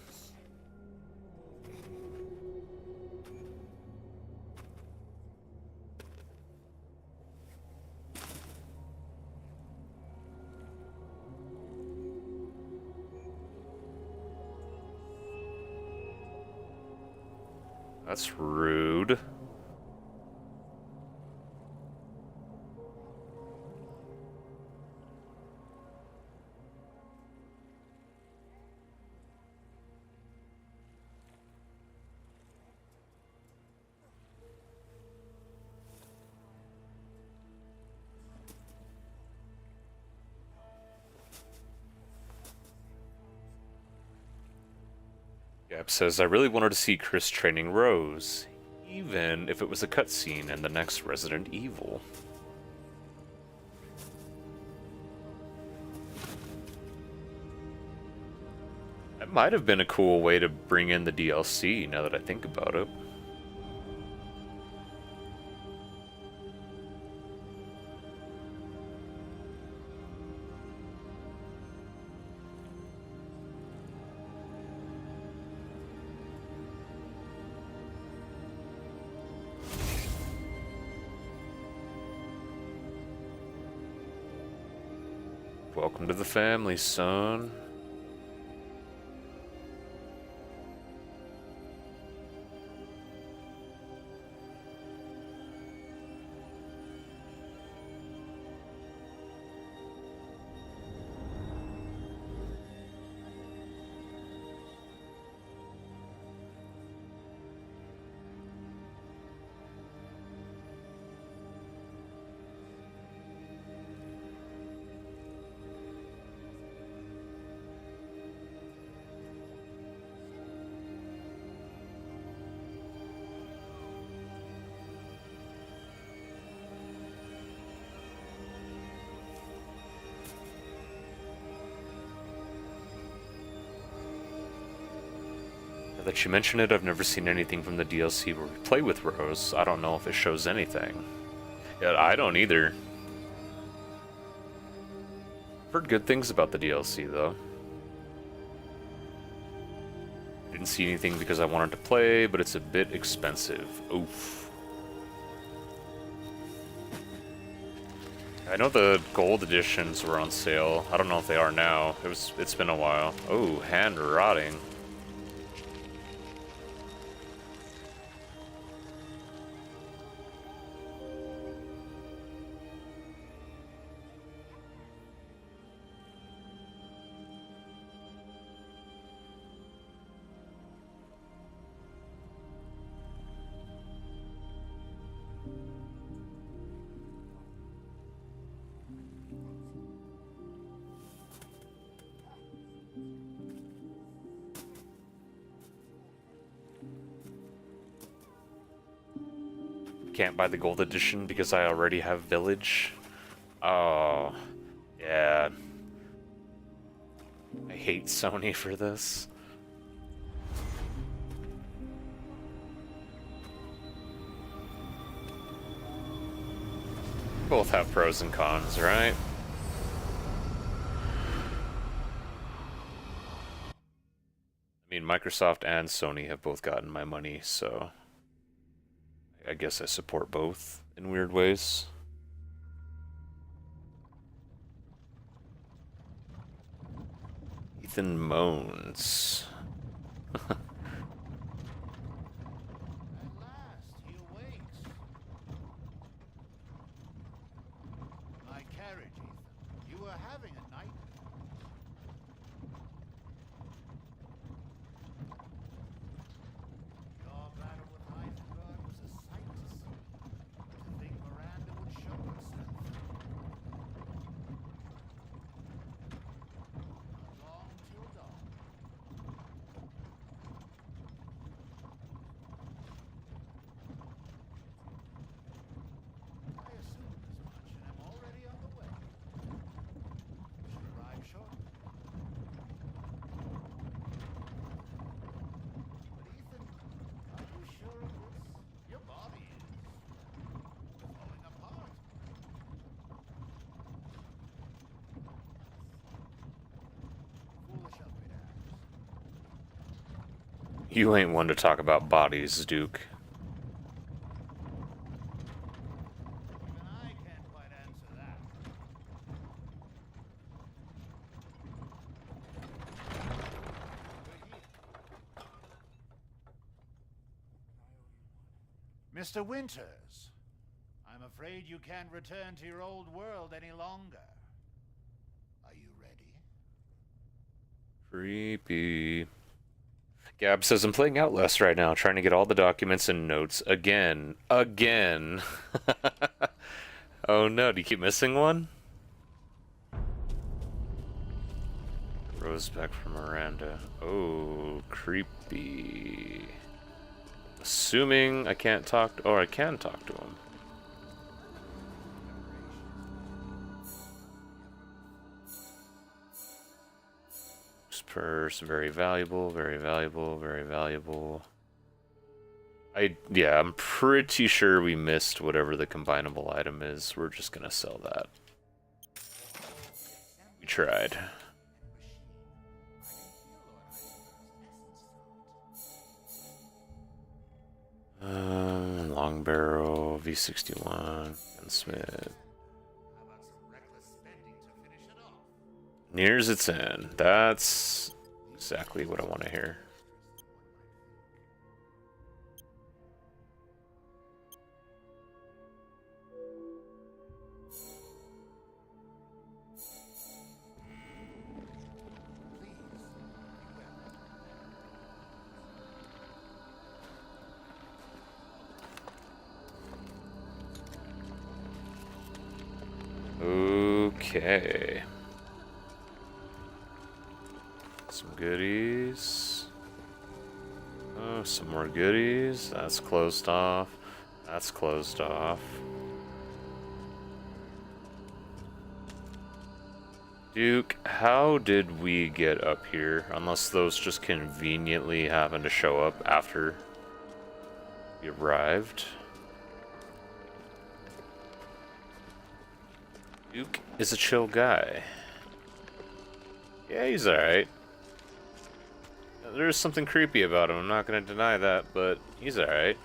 That's rude. Gab says, I really wanted to see Chris training Rose, even if it was a cutscene in the next Resident Evil. That might have been a cool way to bring in the DLC, now that I think about it. Welcome to the family, son. Now that you mention it, I've never seen anything from the DLC where we play with Rose. I don't know if it shows anything. Yeah, I don't either. Heard good things about the DLC, though. Didn't see anything because I wanted to play, but it's a bit expensive. Oof. I know the gold editions were on sale. I don't know if they are now. It's been a while. Oh, hand rotting. Can't buy the gold edition because I already have Village. Oh, yeah. I hate Sony for this. Both have pros and cons, right? I mean, Microsoft and Sony have both gotten my money, so I guess I support both in weird ways. Ethan moans. At last, he awakes. My carriage, Ethan. You were having a nightmare. Your battle with Heisenberg was a sight to see. To think Miranda would show herself. Not long till dawn. I assumed as much and am already on the way. Should arrive shortly. But Ethan, are you sure of this? Your body is falling apart. Foolish of me to ask. You ain't one to talk about bodies, Duke. Even I can't quite answer that. We're here. Mr. Winters, I'm afraid you can't return to your old world any longer. Are you ready? Creepy. Gab says, I'm playing Outlast right now, trying to get all the documents and notes again. Again. Oh no, do you keep missing one? Rose back from Miranda. Oh, creepy. Assuming I can't talk to, or I can talk to him. Purse, very valuable, very valuable, very valuable. Yeah, I'm pretty sure we missed whatever the combinable item is. We're just gonna sell that. We tried. Long barrel, V61, and Smith. How about some reckless spending to finish it off? Nears its end. That's exactly what I want to hear. Okay. Some goodies. Oh, some more goodies. That's closed off. That's closed off. Duke, how did we get up here? Unless those just conveniently happened to show up after we arrived. Duke is a chill guy. Yeah, he's alright. There's something creepy about him, I'm not gonna deny that, but he's alright.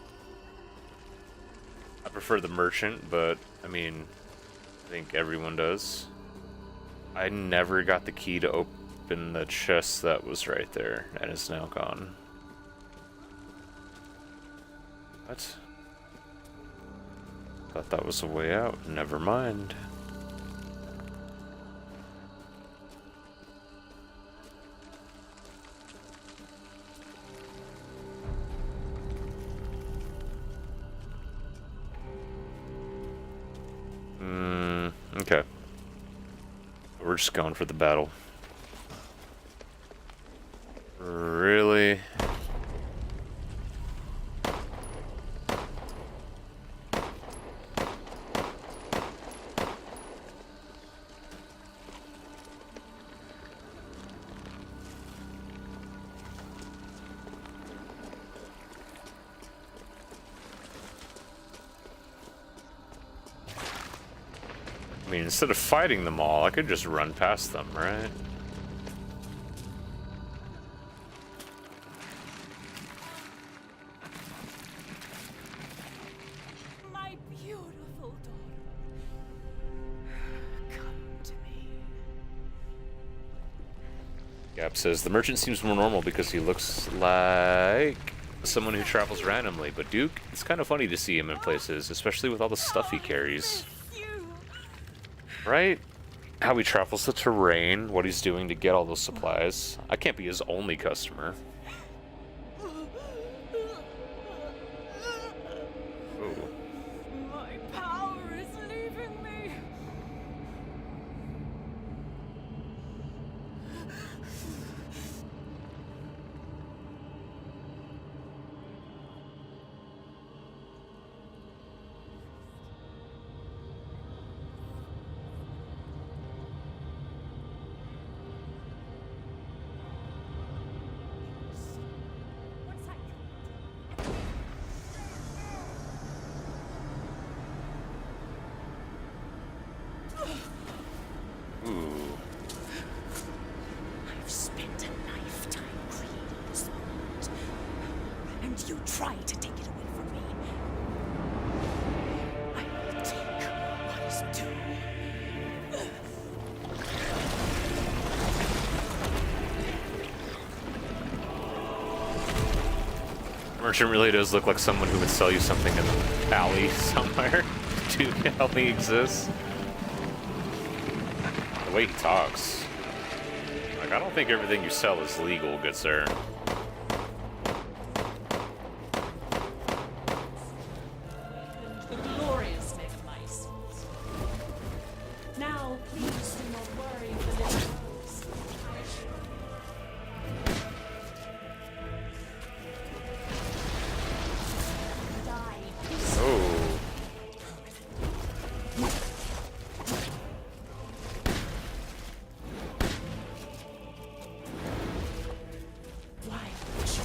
I prefer the merchant, but, I mean, I think everyone does. I never got the key to open the chest that was right there, and it's now gone. What? Thought that was a way out, never mind. Okay. We're just going for the battle. Really? I mean, instead of fighting them all, I could just run past them, right? My beautiful daughter. Come to me. Gap says, the merchant seems more normal because he looks like someone who travels randomly, but Duke, it's kind of funny to see him in places, especially with all the stuff he carries. Right? How he travels the terrain, what he's doing to get all those supplies. I can't be his only customer. Ooh. My power is leaving me. Ooh. I've spent a lifetime creating this world, and you try to take it away from me. I will take what is due. Merchant really does look like someone who would sell you something in an alley somewhere. Duke help me exist. The way he talks. Like, I don't think everything you sell is legal, good sir. The glorious Megamice. Now, please do not worry for the girls. I assure you. Die peacefully. Oh. Why would you?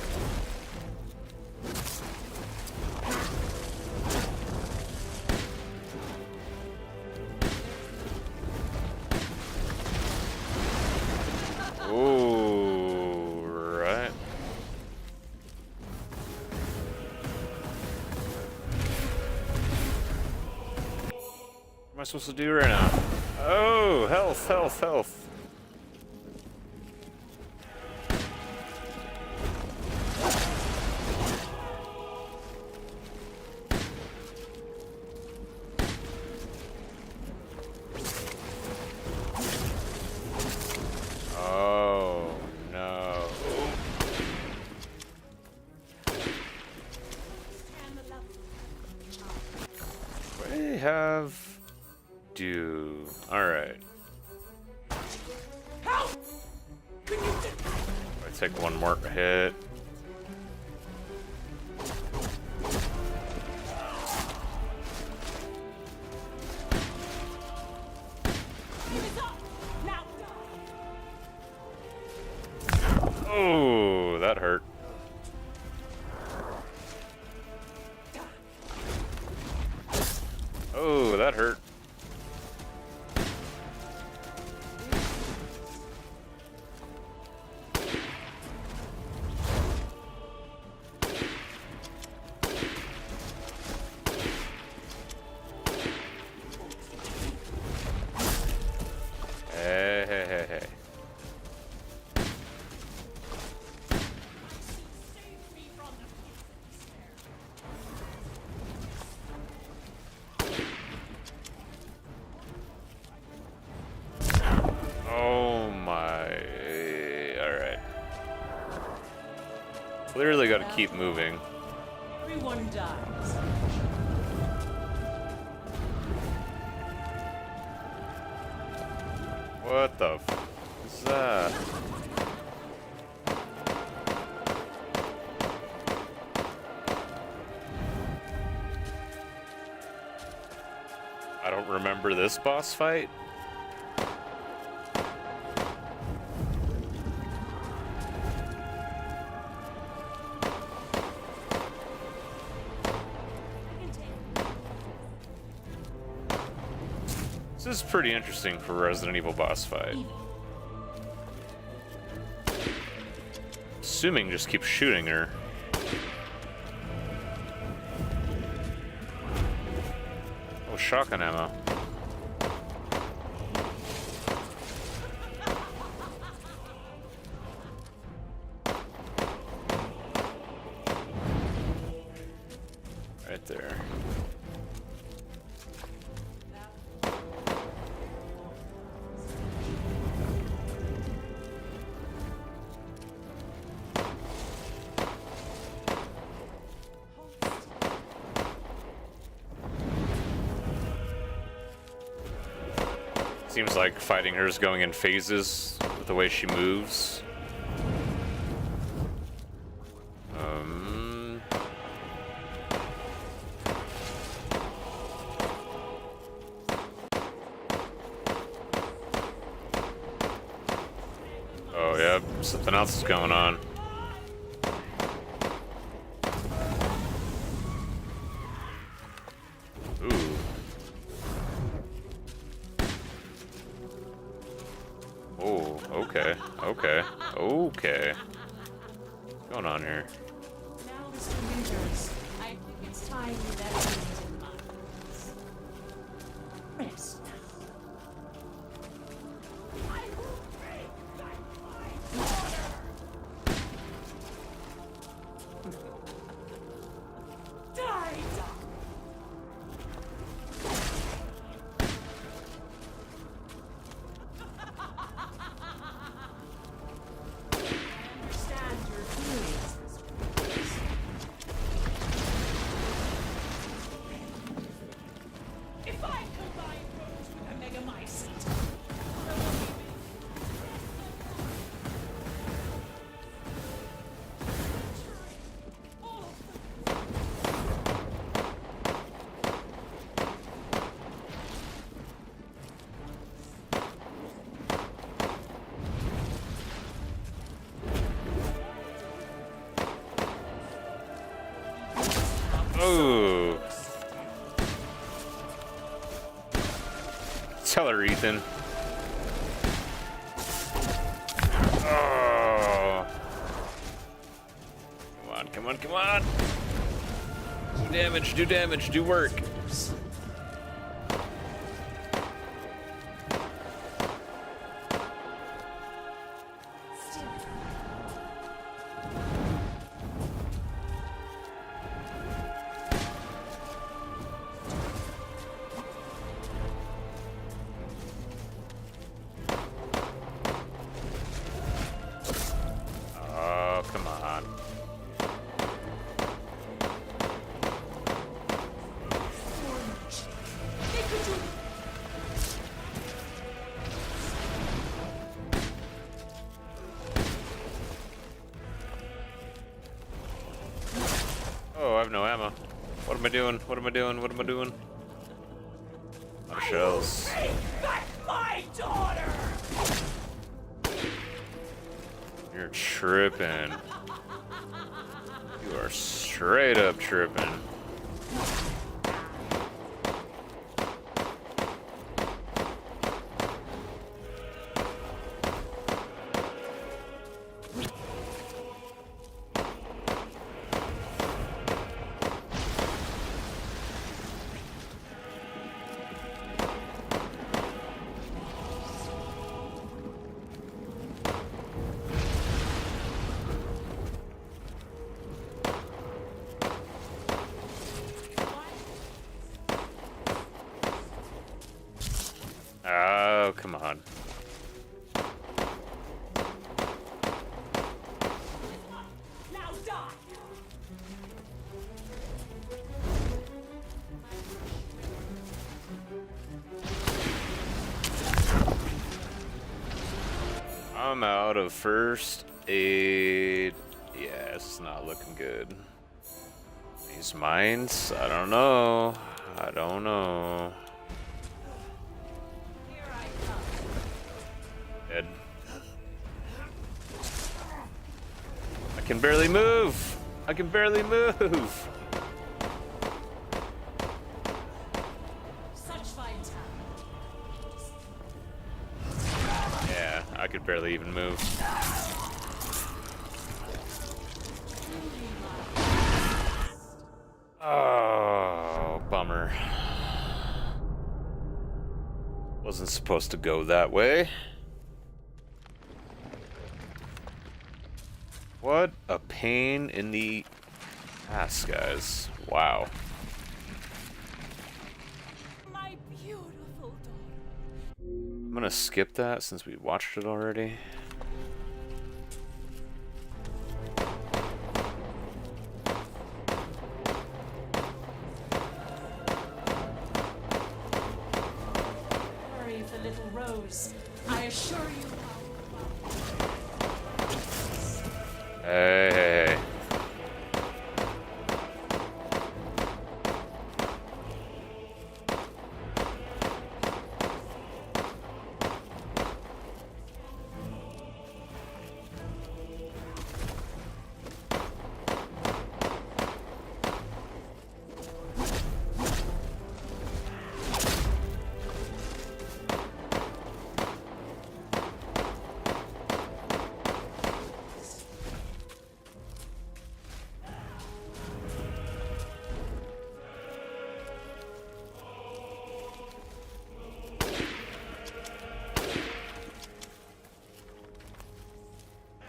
Ooh, right. What am I supposed to do right now? Oh, health, health, health. Oh, no. We have... do... Alright. Help! I take one more hit. It's up! Now die! Oh, that hurt. Oh, that hurt. Hey, hey, hey, hey. Save me from the Oh my. Alright. Clearly gotta keep moving. Everyone dies. What the f is that? I don't remember this boss fight. This is pretty interesting for a Resident Evil boss fight. Assuming just keep shooting her. Oh, shotgun ammo. Right there. Seems like fighting her is going in phases with the way she moves. Oh, yeah, something else is going on. Ooh. Oh, okay, okay, okay. What's going on here? Now, Mr. Winters, I think it's time you left things in minds. Rest now. I will bring back my daughter! Die, Doc! Understand your feelings, Mr. Winters. If I combine Rose with a Megamycete, Ooh. Tell her, Ethan. Oh. Come on, come on, come on. Do damage, do work. Oh, come on. they could do Oh, I have no ammo. What am I doing? What am I doing? What am I doing? Oh, shells. bring back my daughter! You're tripping. You are straight up tripping. Oh, come on. Now die! I'm out of first aid. Yeah, it's not looking good. These mines? I don't know. I don't know. Here I come. Dead. I can barely move. I can barely move. Such fine talent. barely even move. Oh, bummer. Wasn't supposed to go that way. What a pain in the ass, guys. Wow. My beautiful daughter. I'm gonna skip that since we watched it already. Worry for little Rose. I assure you. Hey, hey, hey.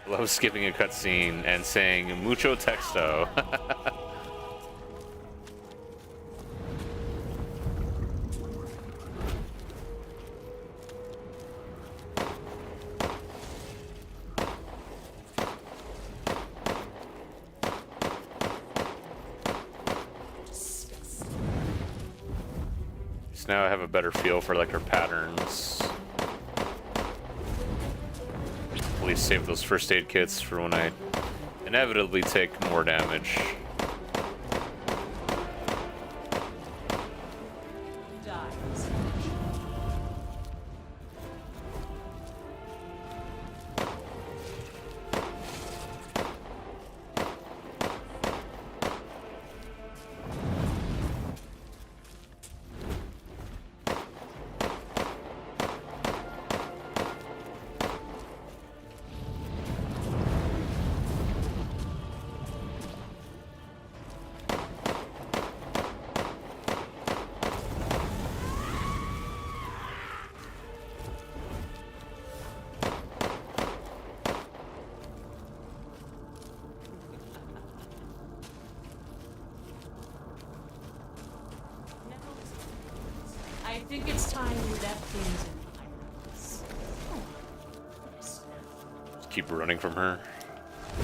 Love skipping a cutscene and saying mucho texto. So now I have a better feel for like her patterns. At least save those first aid kits for when I inevitably take more damage. Dies. I think it's time you left things in my hands. Just keep running from her.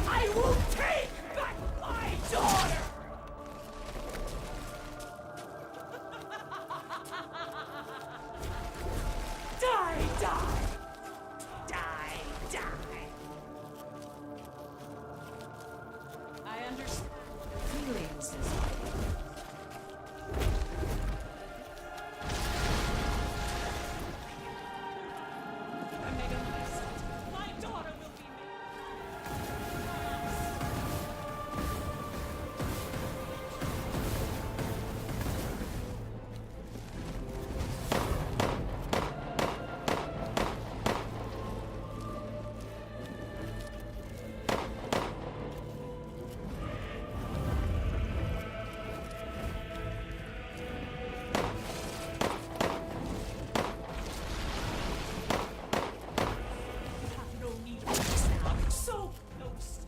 I will take back my daughter! Die, die! Die, die! I understand feelings is my daughter will be made. Have no need of this now. So close.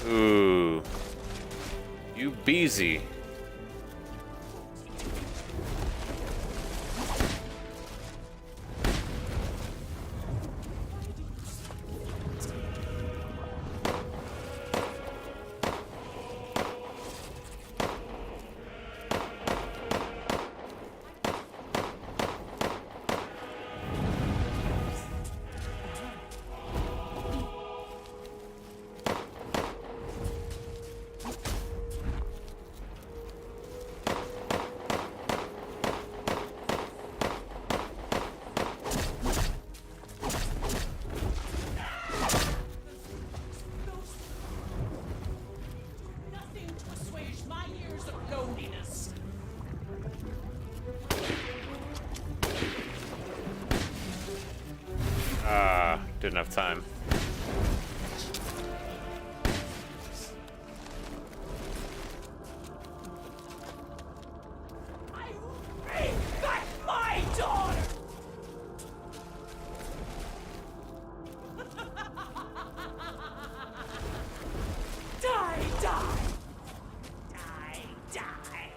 Ooh. You beezy. Didn't have time. I will bring back my daughter! Die, die! Die, die!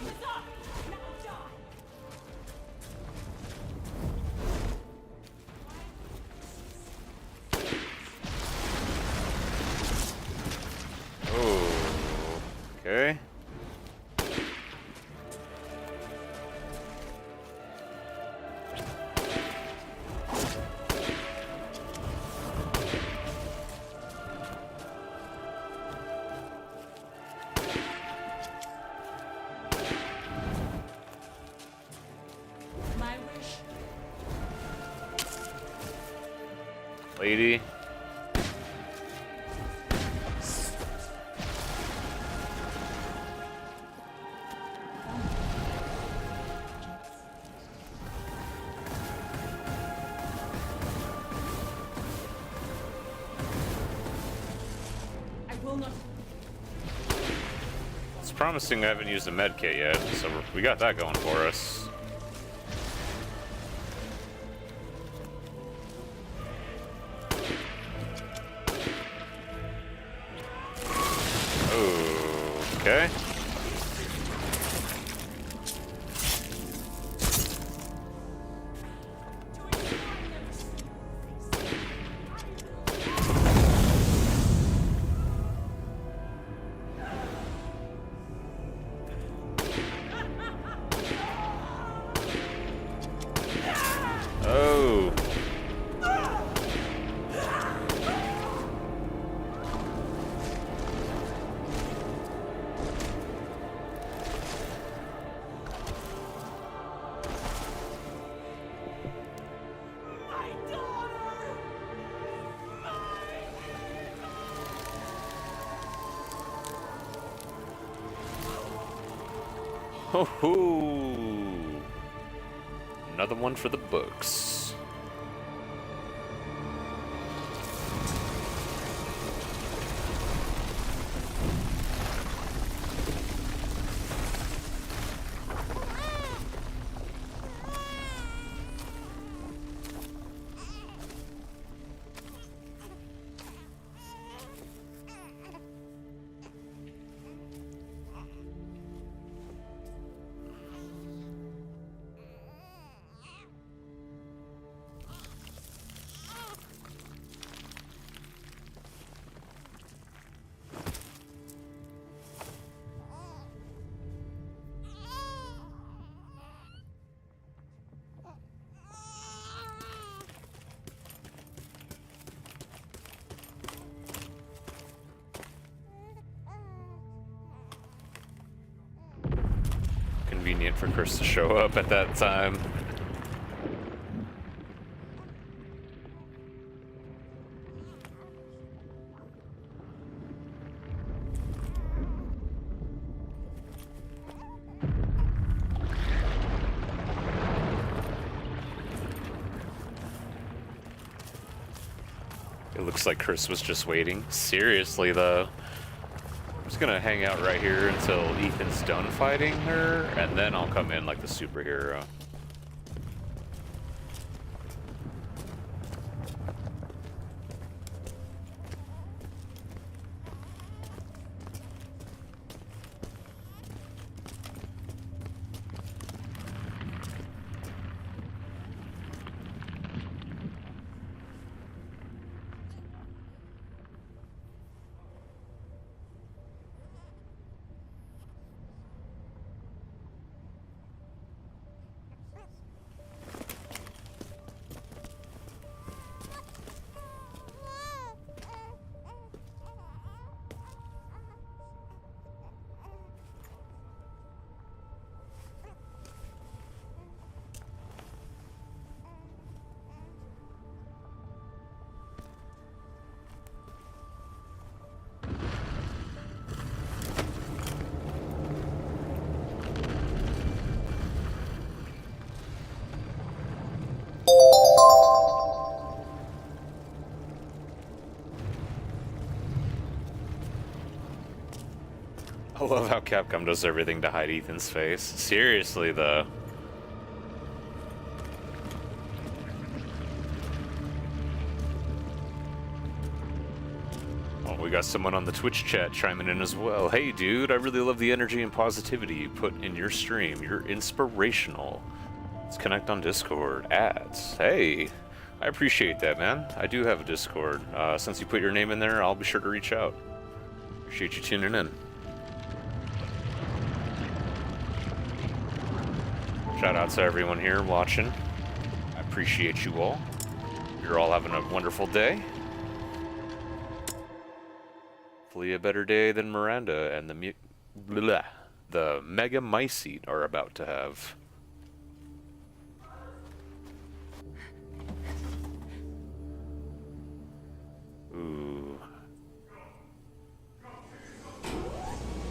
What's up? Now die! Oh, okay. My wish. Lady. I will not. It's promising I haven't used a med kit yet, so we got that going for us. Oh, okay. Oh. My daughter! Ho ho! Another one for the books. Convenient for Chris to show up at that time. It looks like Chris was just waiting. Seriously, though. I'm just gonna hang out right here until Ethan's done fighting her, and then I'll come in like the superhero. love how Capcom does everything to hide Ethan's face. Seriously, though. Oh, we got someone on the Twitch chat chiming in as well. Hey, dude, I really love the energy and positivity you put in your stream. You're inspirational. Let's connect on Discord. Ads. Hey, I appreciate that, man. I do have a Discord. Since you put your name in there, I'll be sure to reach out. Appreciate you tuning in. Shout out to everyone here watching. I appreciate you all. You're all having a wonderful day. Hopefully a better day than Miranda and the Mega Mycete are about to have. Ooh.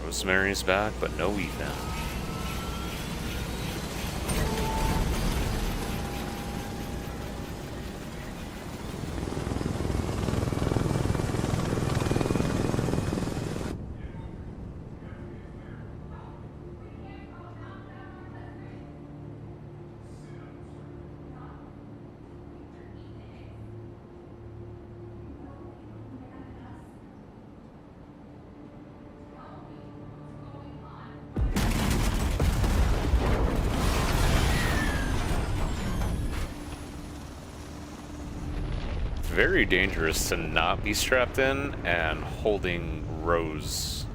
Rosemary's back, but no Ethan. Very dangerous to not be strapped in and holding Rose.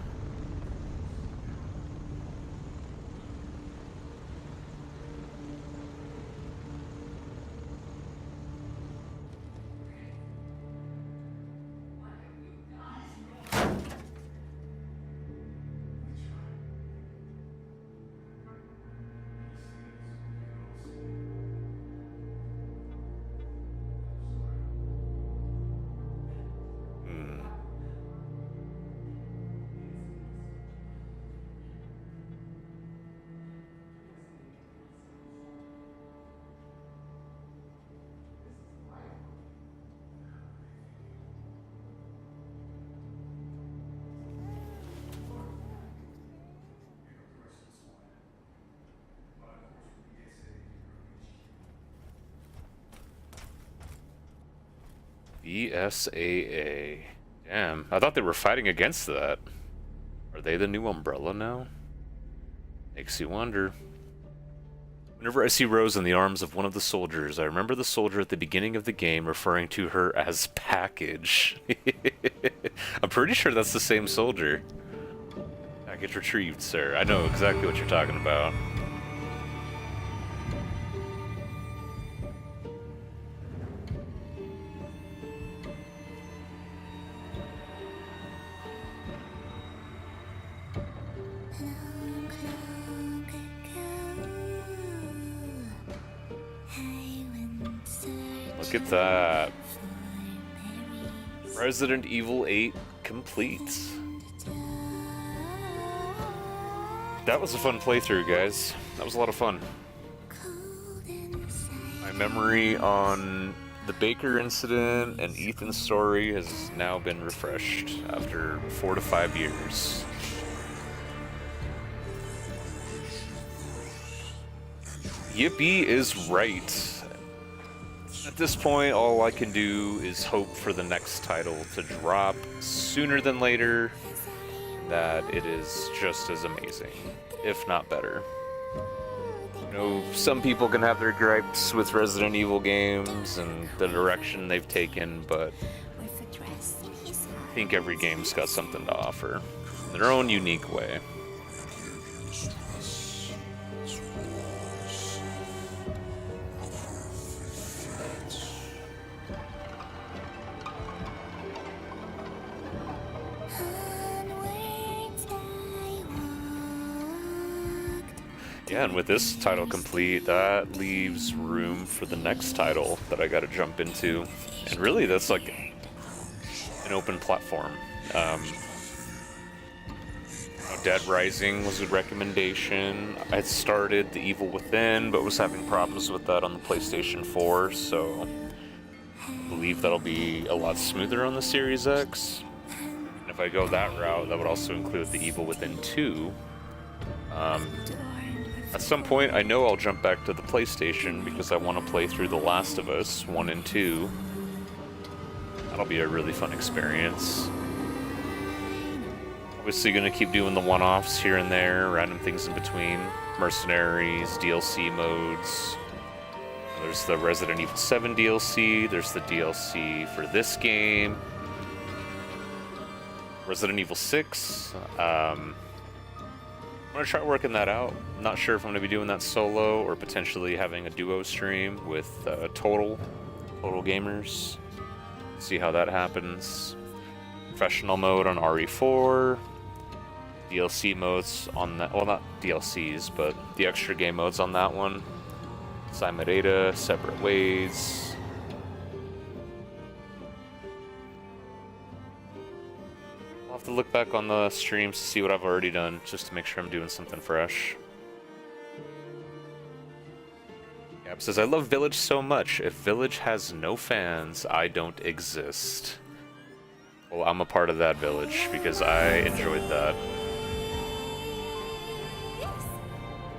BSAA. Damn, I thought they were fighting against that. Are they the new Umbrella now? Makes you wonder. Whenever I see Rose in the arms of one of the soldiers, I remember the soldier at the beginning of the game referring to her as Package. I'm pretty sure that's the same soldier. Package retrieved, sir. I know exactly what you're talking about. Look at that. Resident Evil 8 complete. That was a fun playthrough, guys. That was a lot of fun. My memory on the Baker incident and Ethan's story has now been refreshed after 4 to 5 years. Yippee is right. At this point, all I can do is hope for the next title to drop sooner than later, that it is just as amazing, if not better. You know, some people can have their gripes with Resident Evil games and the direction they've taken, but I think every game's got something to offer in their own unique way. Yeah, and with this title complete, that leaves room for the next title that I gotta jump into. And really, that's like an open platform. Dead Rising was a recommendation. I started The Evil Within, but was having problems with that on the PlayStation 4, so I believe that'll be a lot smoother on the Series X. And if if I go that route, that would also include The Evil Within 2. At some point, I know I'll jump back to the PlayStation because I want to play through The Last of Us 1 and 2. That'll be a really fun experience. Obviously gonna keep doing the one-offs here and there, random things in between. Mercenaries, DLC modes. There's the Resident Evil 7 DLC, there's the DLC for this game. Resident Evil 6. I'm gonna try working that out. Not sure if I'm gonna be doing that solo or potentially having a duo stream with Total Gamers. See how that happens. Professional mode on RE4. DLC modes on that. Well, not DLCs, but the extra game modes on that one. Simonetta, Separate Ways. I'll have to look back on the streams to see what I've already done, just to make sure I'm doing something fresh. Gab says, I love Village so much. If Village has no fans, I don't exist. Well, I'm a part of that Village, because I enjoyed that.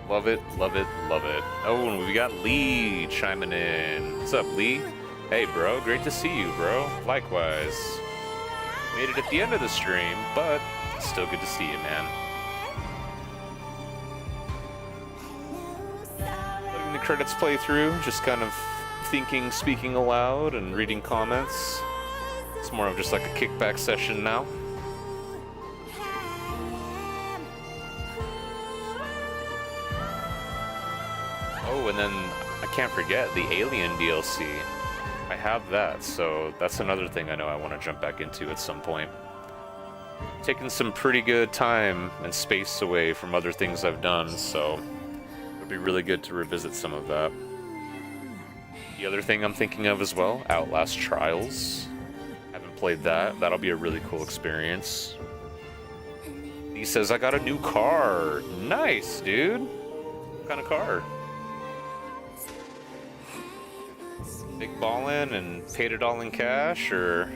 Love it, love it, love it. Oh, and we got Lee chiming in. What's up, Lee? Hey, bro. Great to see you, bro. Likewise. Made it at the end of the stream, but still good to see you, man. Letting the credits play through, just kind of thinking, speaking aloud, and reading comments. It's more of just like a kickback session now. Oh, and then I can't forget the Alien DLC. I have that, so that's another thing I know I want to jump back into at some point. Taking some pretty good time and space away from other things I've done, so it would be really good to revisit some of that. The other thing I'm thinking of as well, Outlast Trials. Haven't played that. That'll be a really cool experience. He says, I got a new car. Nice, dude. What kind of car? Big ballin' and paid it all in cash, or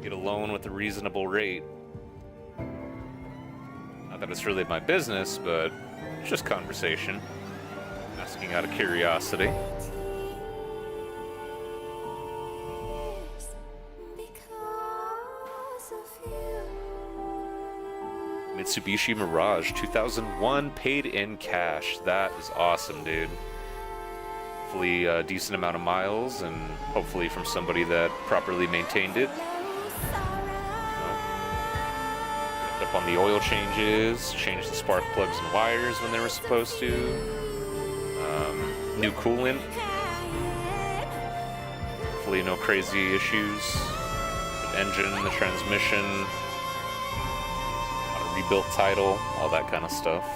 get a loan with a reasonable rate? Not that it's really my business, but it's just conversation. Asking out of curiosity. Mitsubishi Mirage 2001 paid in cash. That is awesome, dude. Hopefully a decent amount of miles, and hopefully from somebody that properly maintained it. Up on the oil changes, changed the spark plugs and wires when they were supposed to. New coolant. Hopefully no crazy issues. The engine, the transmission, a rebuilt title, all that kind of stuff.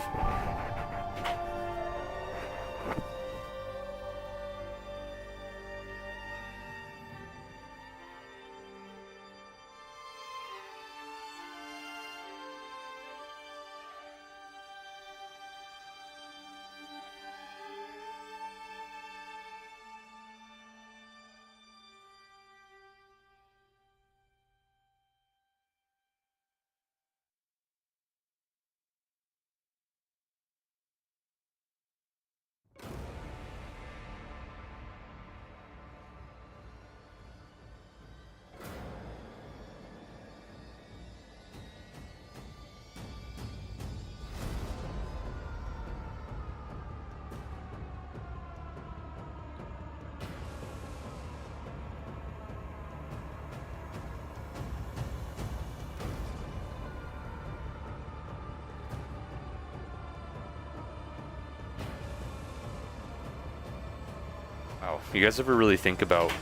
Wow, you guys ever really think about...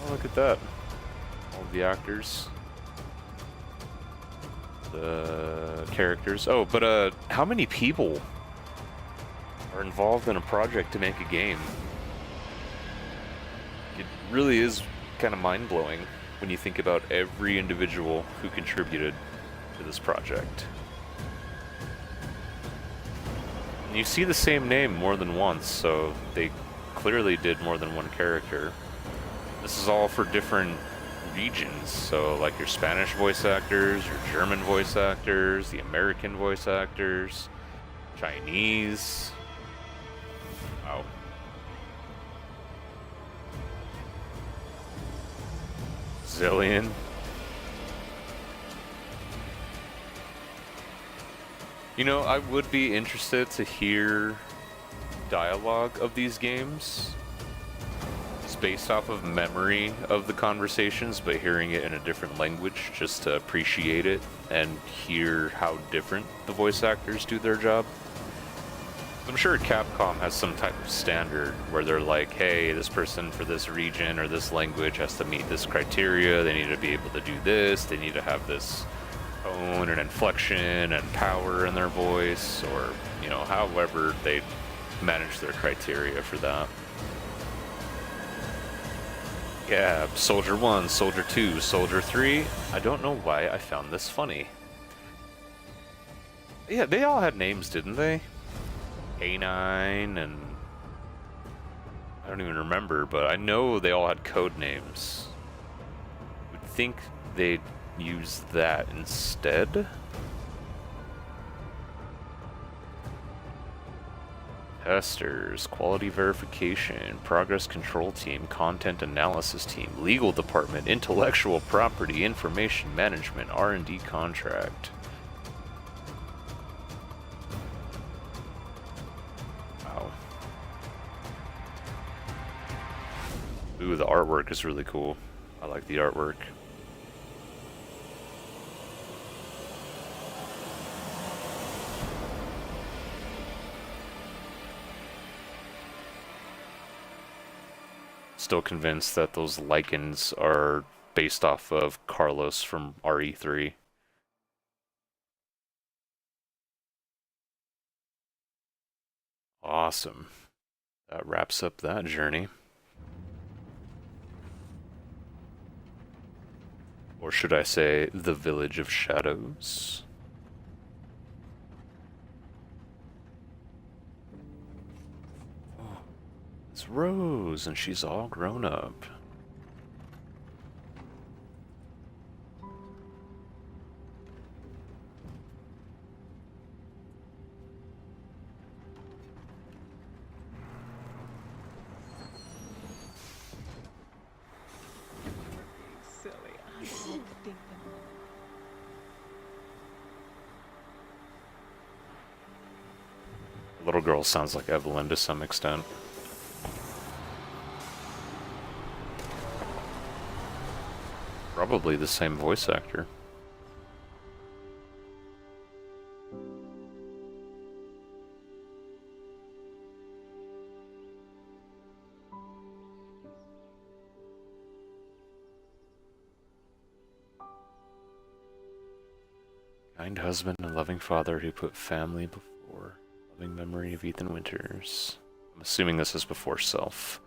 Oh, look at that. All of the actors. The characters. Oh, but how many people are involved in a project to make a game? It really is kind of mind-blowing when you think about every individual who contributed to this project. And you see the same name more than once, so they clearly did more than one character. This is all for different regions. So like your Spanish voice actors, your German voice actors, the American voice actors, Chinese. Wow. Zillion. You know, I would be interested to hear dialogue of these games. It's based off of memory of the conversations, but hearing it in a different language just to appreciate it and hear how different the voice actors do their job. I'm sure Capcom has some type of standard where they're like, hey, this person for this region or this language has to meet this criteria, they need to be able to do this, they need to have this tone and inflection and power in their voice, or, you know, however they manage their criteria for that. Yeah, Soldier 1, Soldier 2, Soldier 3. I don't know why I found this funny. Yeah, they all had names, didn't they? K9 and... I don't even remember, but I know they all had code names. I would think they'd use that instead. Testers, quality verification, progress control team, content analysis team, legal department, intellectual property, information management, R&D contract. Wow. Ooh, the artwork is really cool. I like the artwork. Still convinced that those Lycans are based off of Carlos from RE3. Awesome. That wraps up that journey. Or should I say, the Village of Shadows? It's Rose, and she's all grown up. Silly. I don't think The little girl sounds like Evelyn to some extent. Probably the same voice actor. Kind husband and loving father who put family before. Loving memory of Ethan Winters. I'm assuming this is before Self.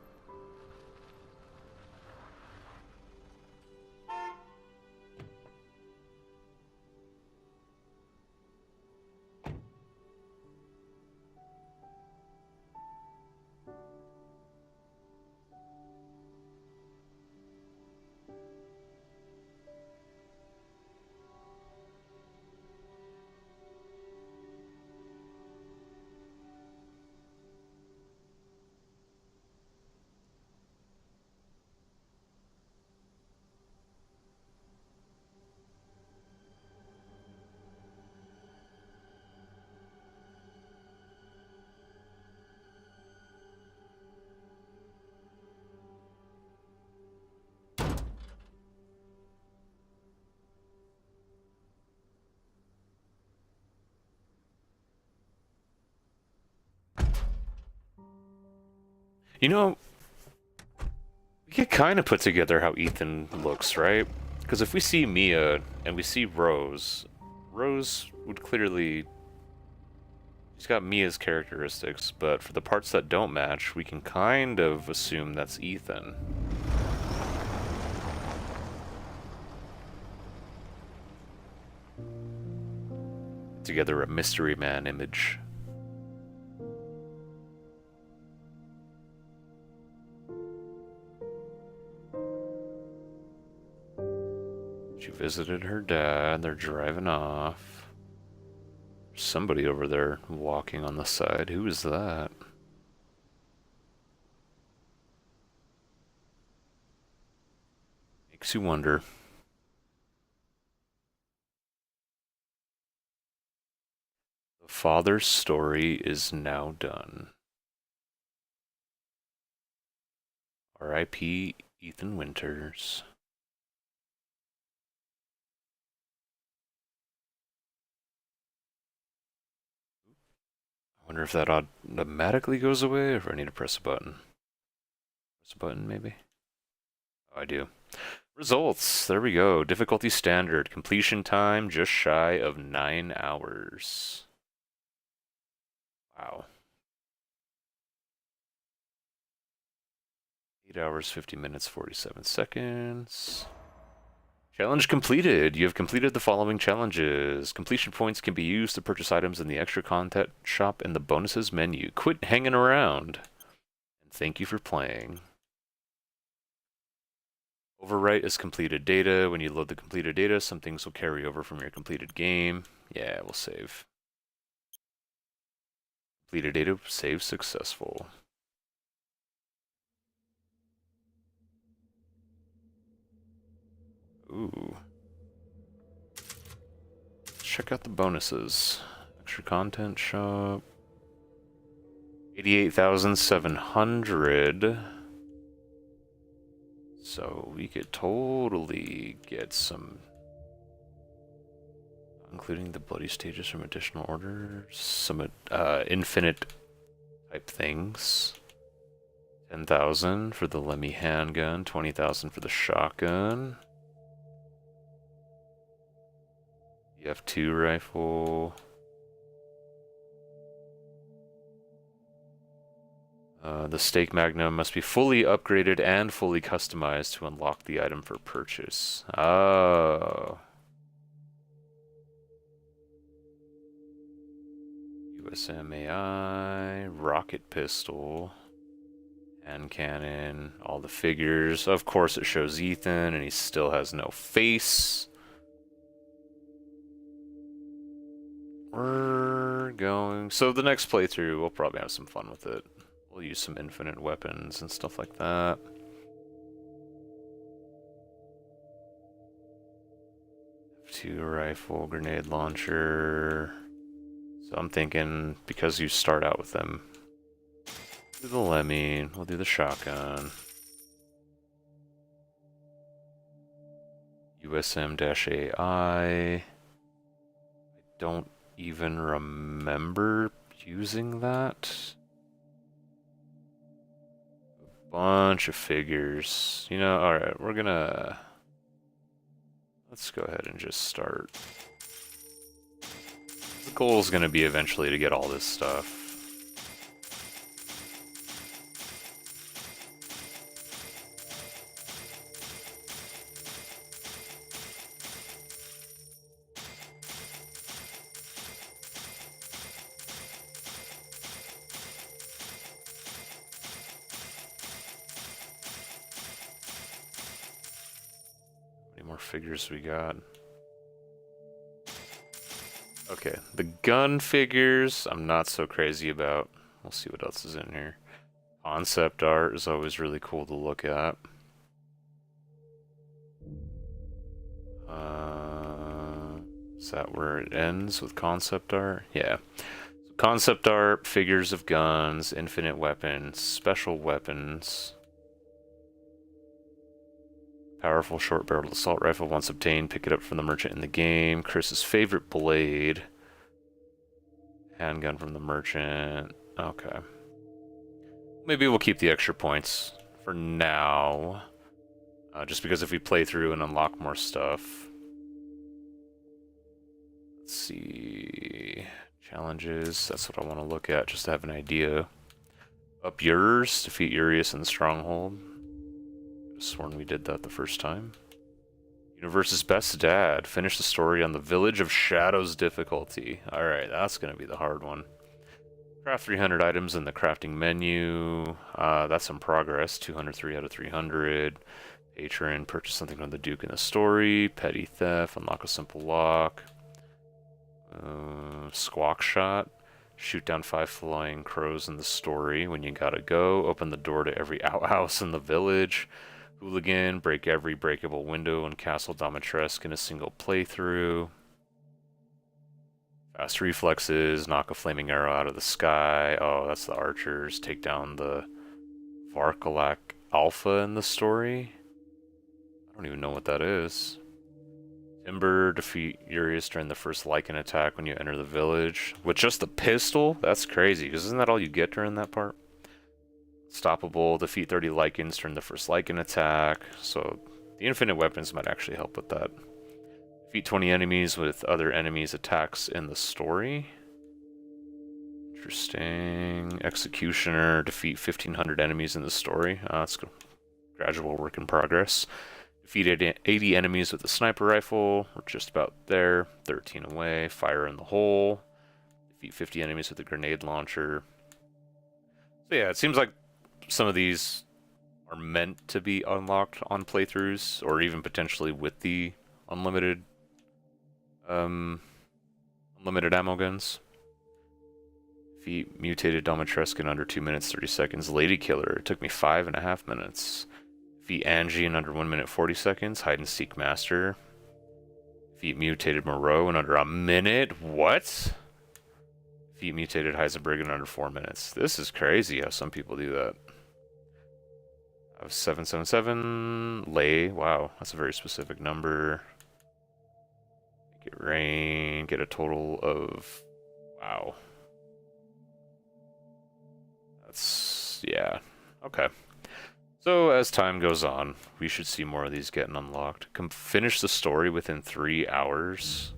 You know, we could kind of put together how Ethan looks, right? Because if we see Mia and we see Rose, Rose would clearly... She's got Mia's characteristics, but for the parts that don't match, we can kind of assume that's Ethan. Together a Mystery Man image. She visited her dad. They're driving off. There's somebody over there walking on the side. Who is that? Makes you wonder. The father's story is now done. R.I.P. Ethan Winters. I wonder if that automatically goes away or if I need to press a button. Press a button, maybe? Oh, I do. Results. There we go. Difficulty standard. Completion time just shy of 9 hours. Wow. 8 hours, 50 minutes, 47 seconds. Challenge completed. You have completed the following challenges. Completion points can be used to purchase items in the extra content shop in the bonuses menu. Quit hanging around. And thank you for playing. Overwrite is completed data. When you load the completed data, some things will carry over from your completed game. Yeah, we'll save. Completed data, save successful. Ooh. Let's check out the bonuses. Extra content shop. 88,700. So we could totally get some, including the bloody stages from additional orders, some infinite type things. 10,000 for the Lemmy handgun, 20,000 for the shotgun. The F2 rifle. The Stake Magnum must be fully upgraded and fully customized to unlock the item for purchase. Oh. USMAI, rocket pistol, hand cannon, all the figures. Of course it shows Ethan and he still has no face. We're going... So the next playthrough, we'll probably have some fun with it. We'll use some infinite weapons and stuff like that. F2 rifle, grenade launcher. So I'm thinking, because you start out with them, do the Lemmy, we'll do the shotgun. USM-AI. I don't even remember using that. Bunch of figures. You know, alright, we're gonna... Let's go ahead and just start. The goal is gonna be eventually to get all this stuff. Figures we got. Okay, the gun figures I'm not so crazy about. We'll see what else is in here. Concept art is always really cool to look at. Is that where it ends with concept art? Yeah. So concept art, figures of guns, infinite weapons, special weapons. Powerful short-barreled assault rifle once obtained. Pick it up from the merchant in the game. Chris's favorite blade. Handgun from the merchant. Okay. Maybe we'll keep the extra points for now. Just because if we play through and unlock more stuff. Let's see. Challenges. That's what I want to look at, just to have an idea. Up yours. Defeat Urius in the Stronghold. Sworn we did that the first time. Universe's Best Dad. Finish the story on the Village of Shadows difficulty. Alright, that's going to be the hard one. Craft 300 items in the crafting menu. That's in progress. 203 out of 300. Patron, purchase something from the Duke in the story. Petty theft, unlock a simple lock. Squawk shot. Shoot down 5 flying crows in the story when you gotta go. Open the door to every outhouse in the village. Hooligan, break every breakable window in Castle Dimitrescu in a single playthrough. Fast reflexes, knock a flaming arrow out of the sky. Oh, that's the archers. Take down the Varkalak Alpha in the story. I don't even know what that is. Timber, defeat Urius during the first Lycan attack when you enter the village. With just the pistol? That's crazy, because isn't that all you get during that part? Stoppable, defeat 30 Lycans during the first Lycan attack. So the infinite weapons might actually help with that. Defeat 20 enemies with other enemies' attacks in the story. Interesting. Executioner, defeat 1,500 enemies in the story. That's good. Gradual work in progress. Defeat 80 enemies with a sniper rifle. We're just about there. 13 away. Fire in the hole. Defeat 50 enemies with a grenade launcher. So yeah, it seems like some of these are meant to be unlocked on playthroughs, or even potentially with the unlimited ammo guns. Defeat mutated Dimitrescu in under 2 minutes 30 seconds. Lady Killer. It took me 5.5 minutes. Defeat Angie in under 1 minute 40 seconds. Hide and Seek Master. Defeat mutated Moreau in under a minute. What? Defeat mutated Heisenberg in under 4 minutes. This is crazy how some people do that. 777 Lay. Wow, that's a very specific number. Make it rain. Get a total of. Wow. That's. Yeah. Okay. So, as time goes on, we should see more of these getting unlocked. Finish the story within 3 hours.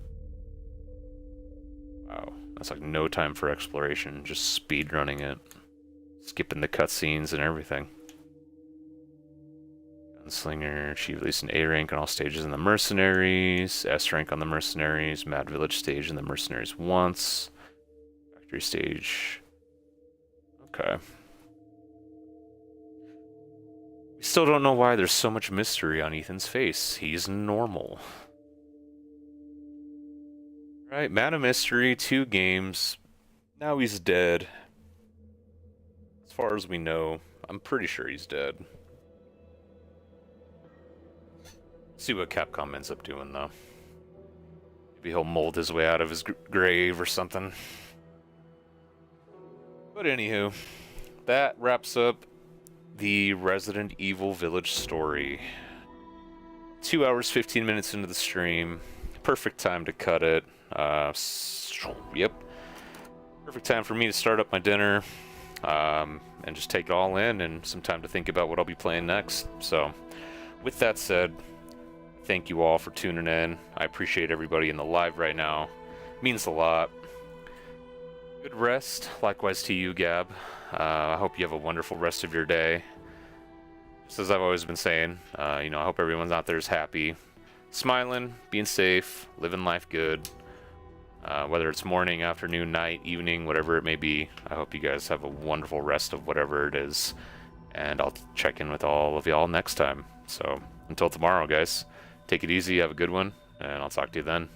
Wow. That's like no time for exploration. Just speed running it. Skipping the cutscenes and everything. Gunslinger. Achieve at least an A rank on all stages in the Mercenaries. S rank on the Mercenaries. Mad Village stage in the Mercenaries once. Factory stage. Okay. We still don't know why there's so much mystery on Ethan's face. He's normal. Right, Man of Mystery, 2 games. Now he's dead. As far as we know, I'm pretty sure he's dead. See what Capcom ends up doing, though. Maybe he'll mold his way out of his grave or something. But anywho, that wraps up the Resident Evil Village story. 2 hours, 15 minutes into the stream. Perfect time to cut it. Yep. Perfect time for me to start up my dinner. And just take it all in and some time to think about what I'll be playing next. So, with that said, thank you all for tuning in. I appreciate everybody in the live right now. It means a lot. Good rest. Likewise to you, Gab. I hope you have a wonderful rest of your day. Just as I've always been saying, I hope everyone's out there is happy, smiling, being safe, living life good. Whether it's morning, afternoon, night, evening, whatever it may be, I hope you guys have a wonderful rest of whatever it is. And I'll check in with all of y'all next time. So until tomorrow, guys, take it easy, have a good one, and I'll talk to you then.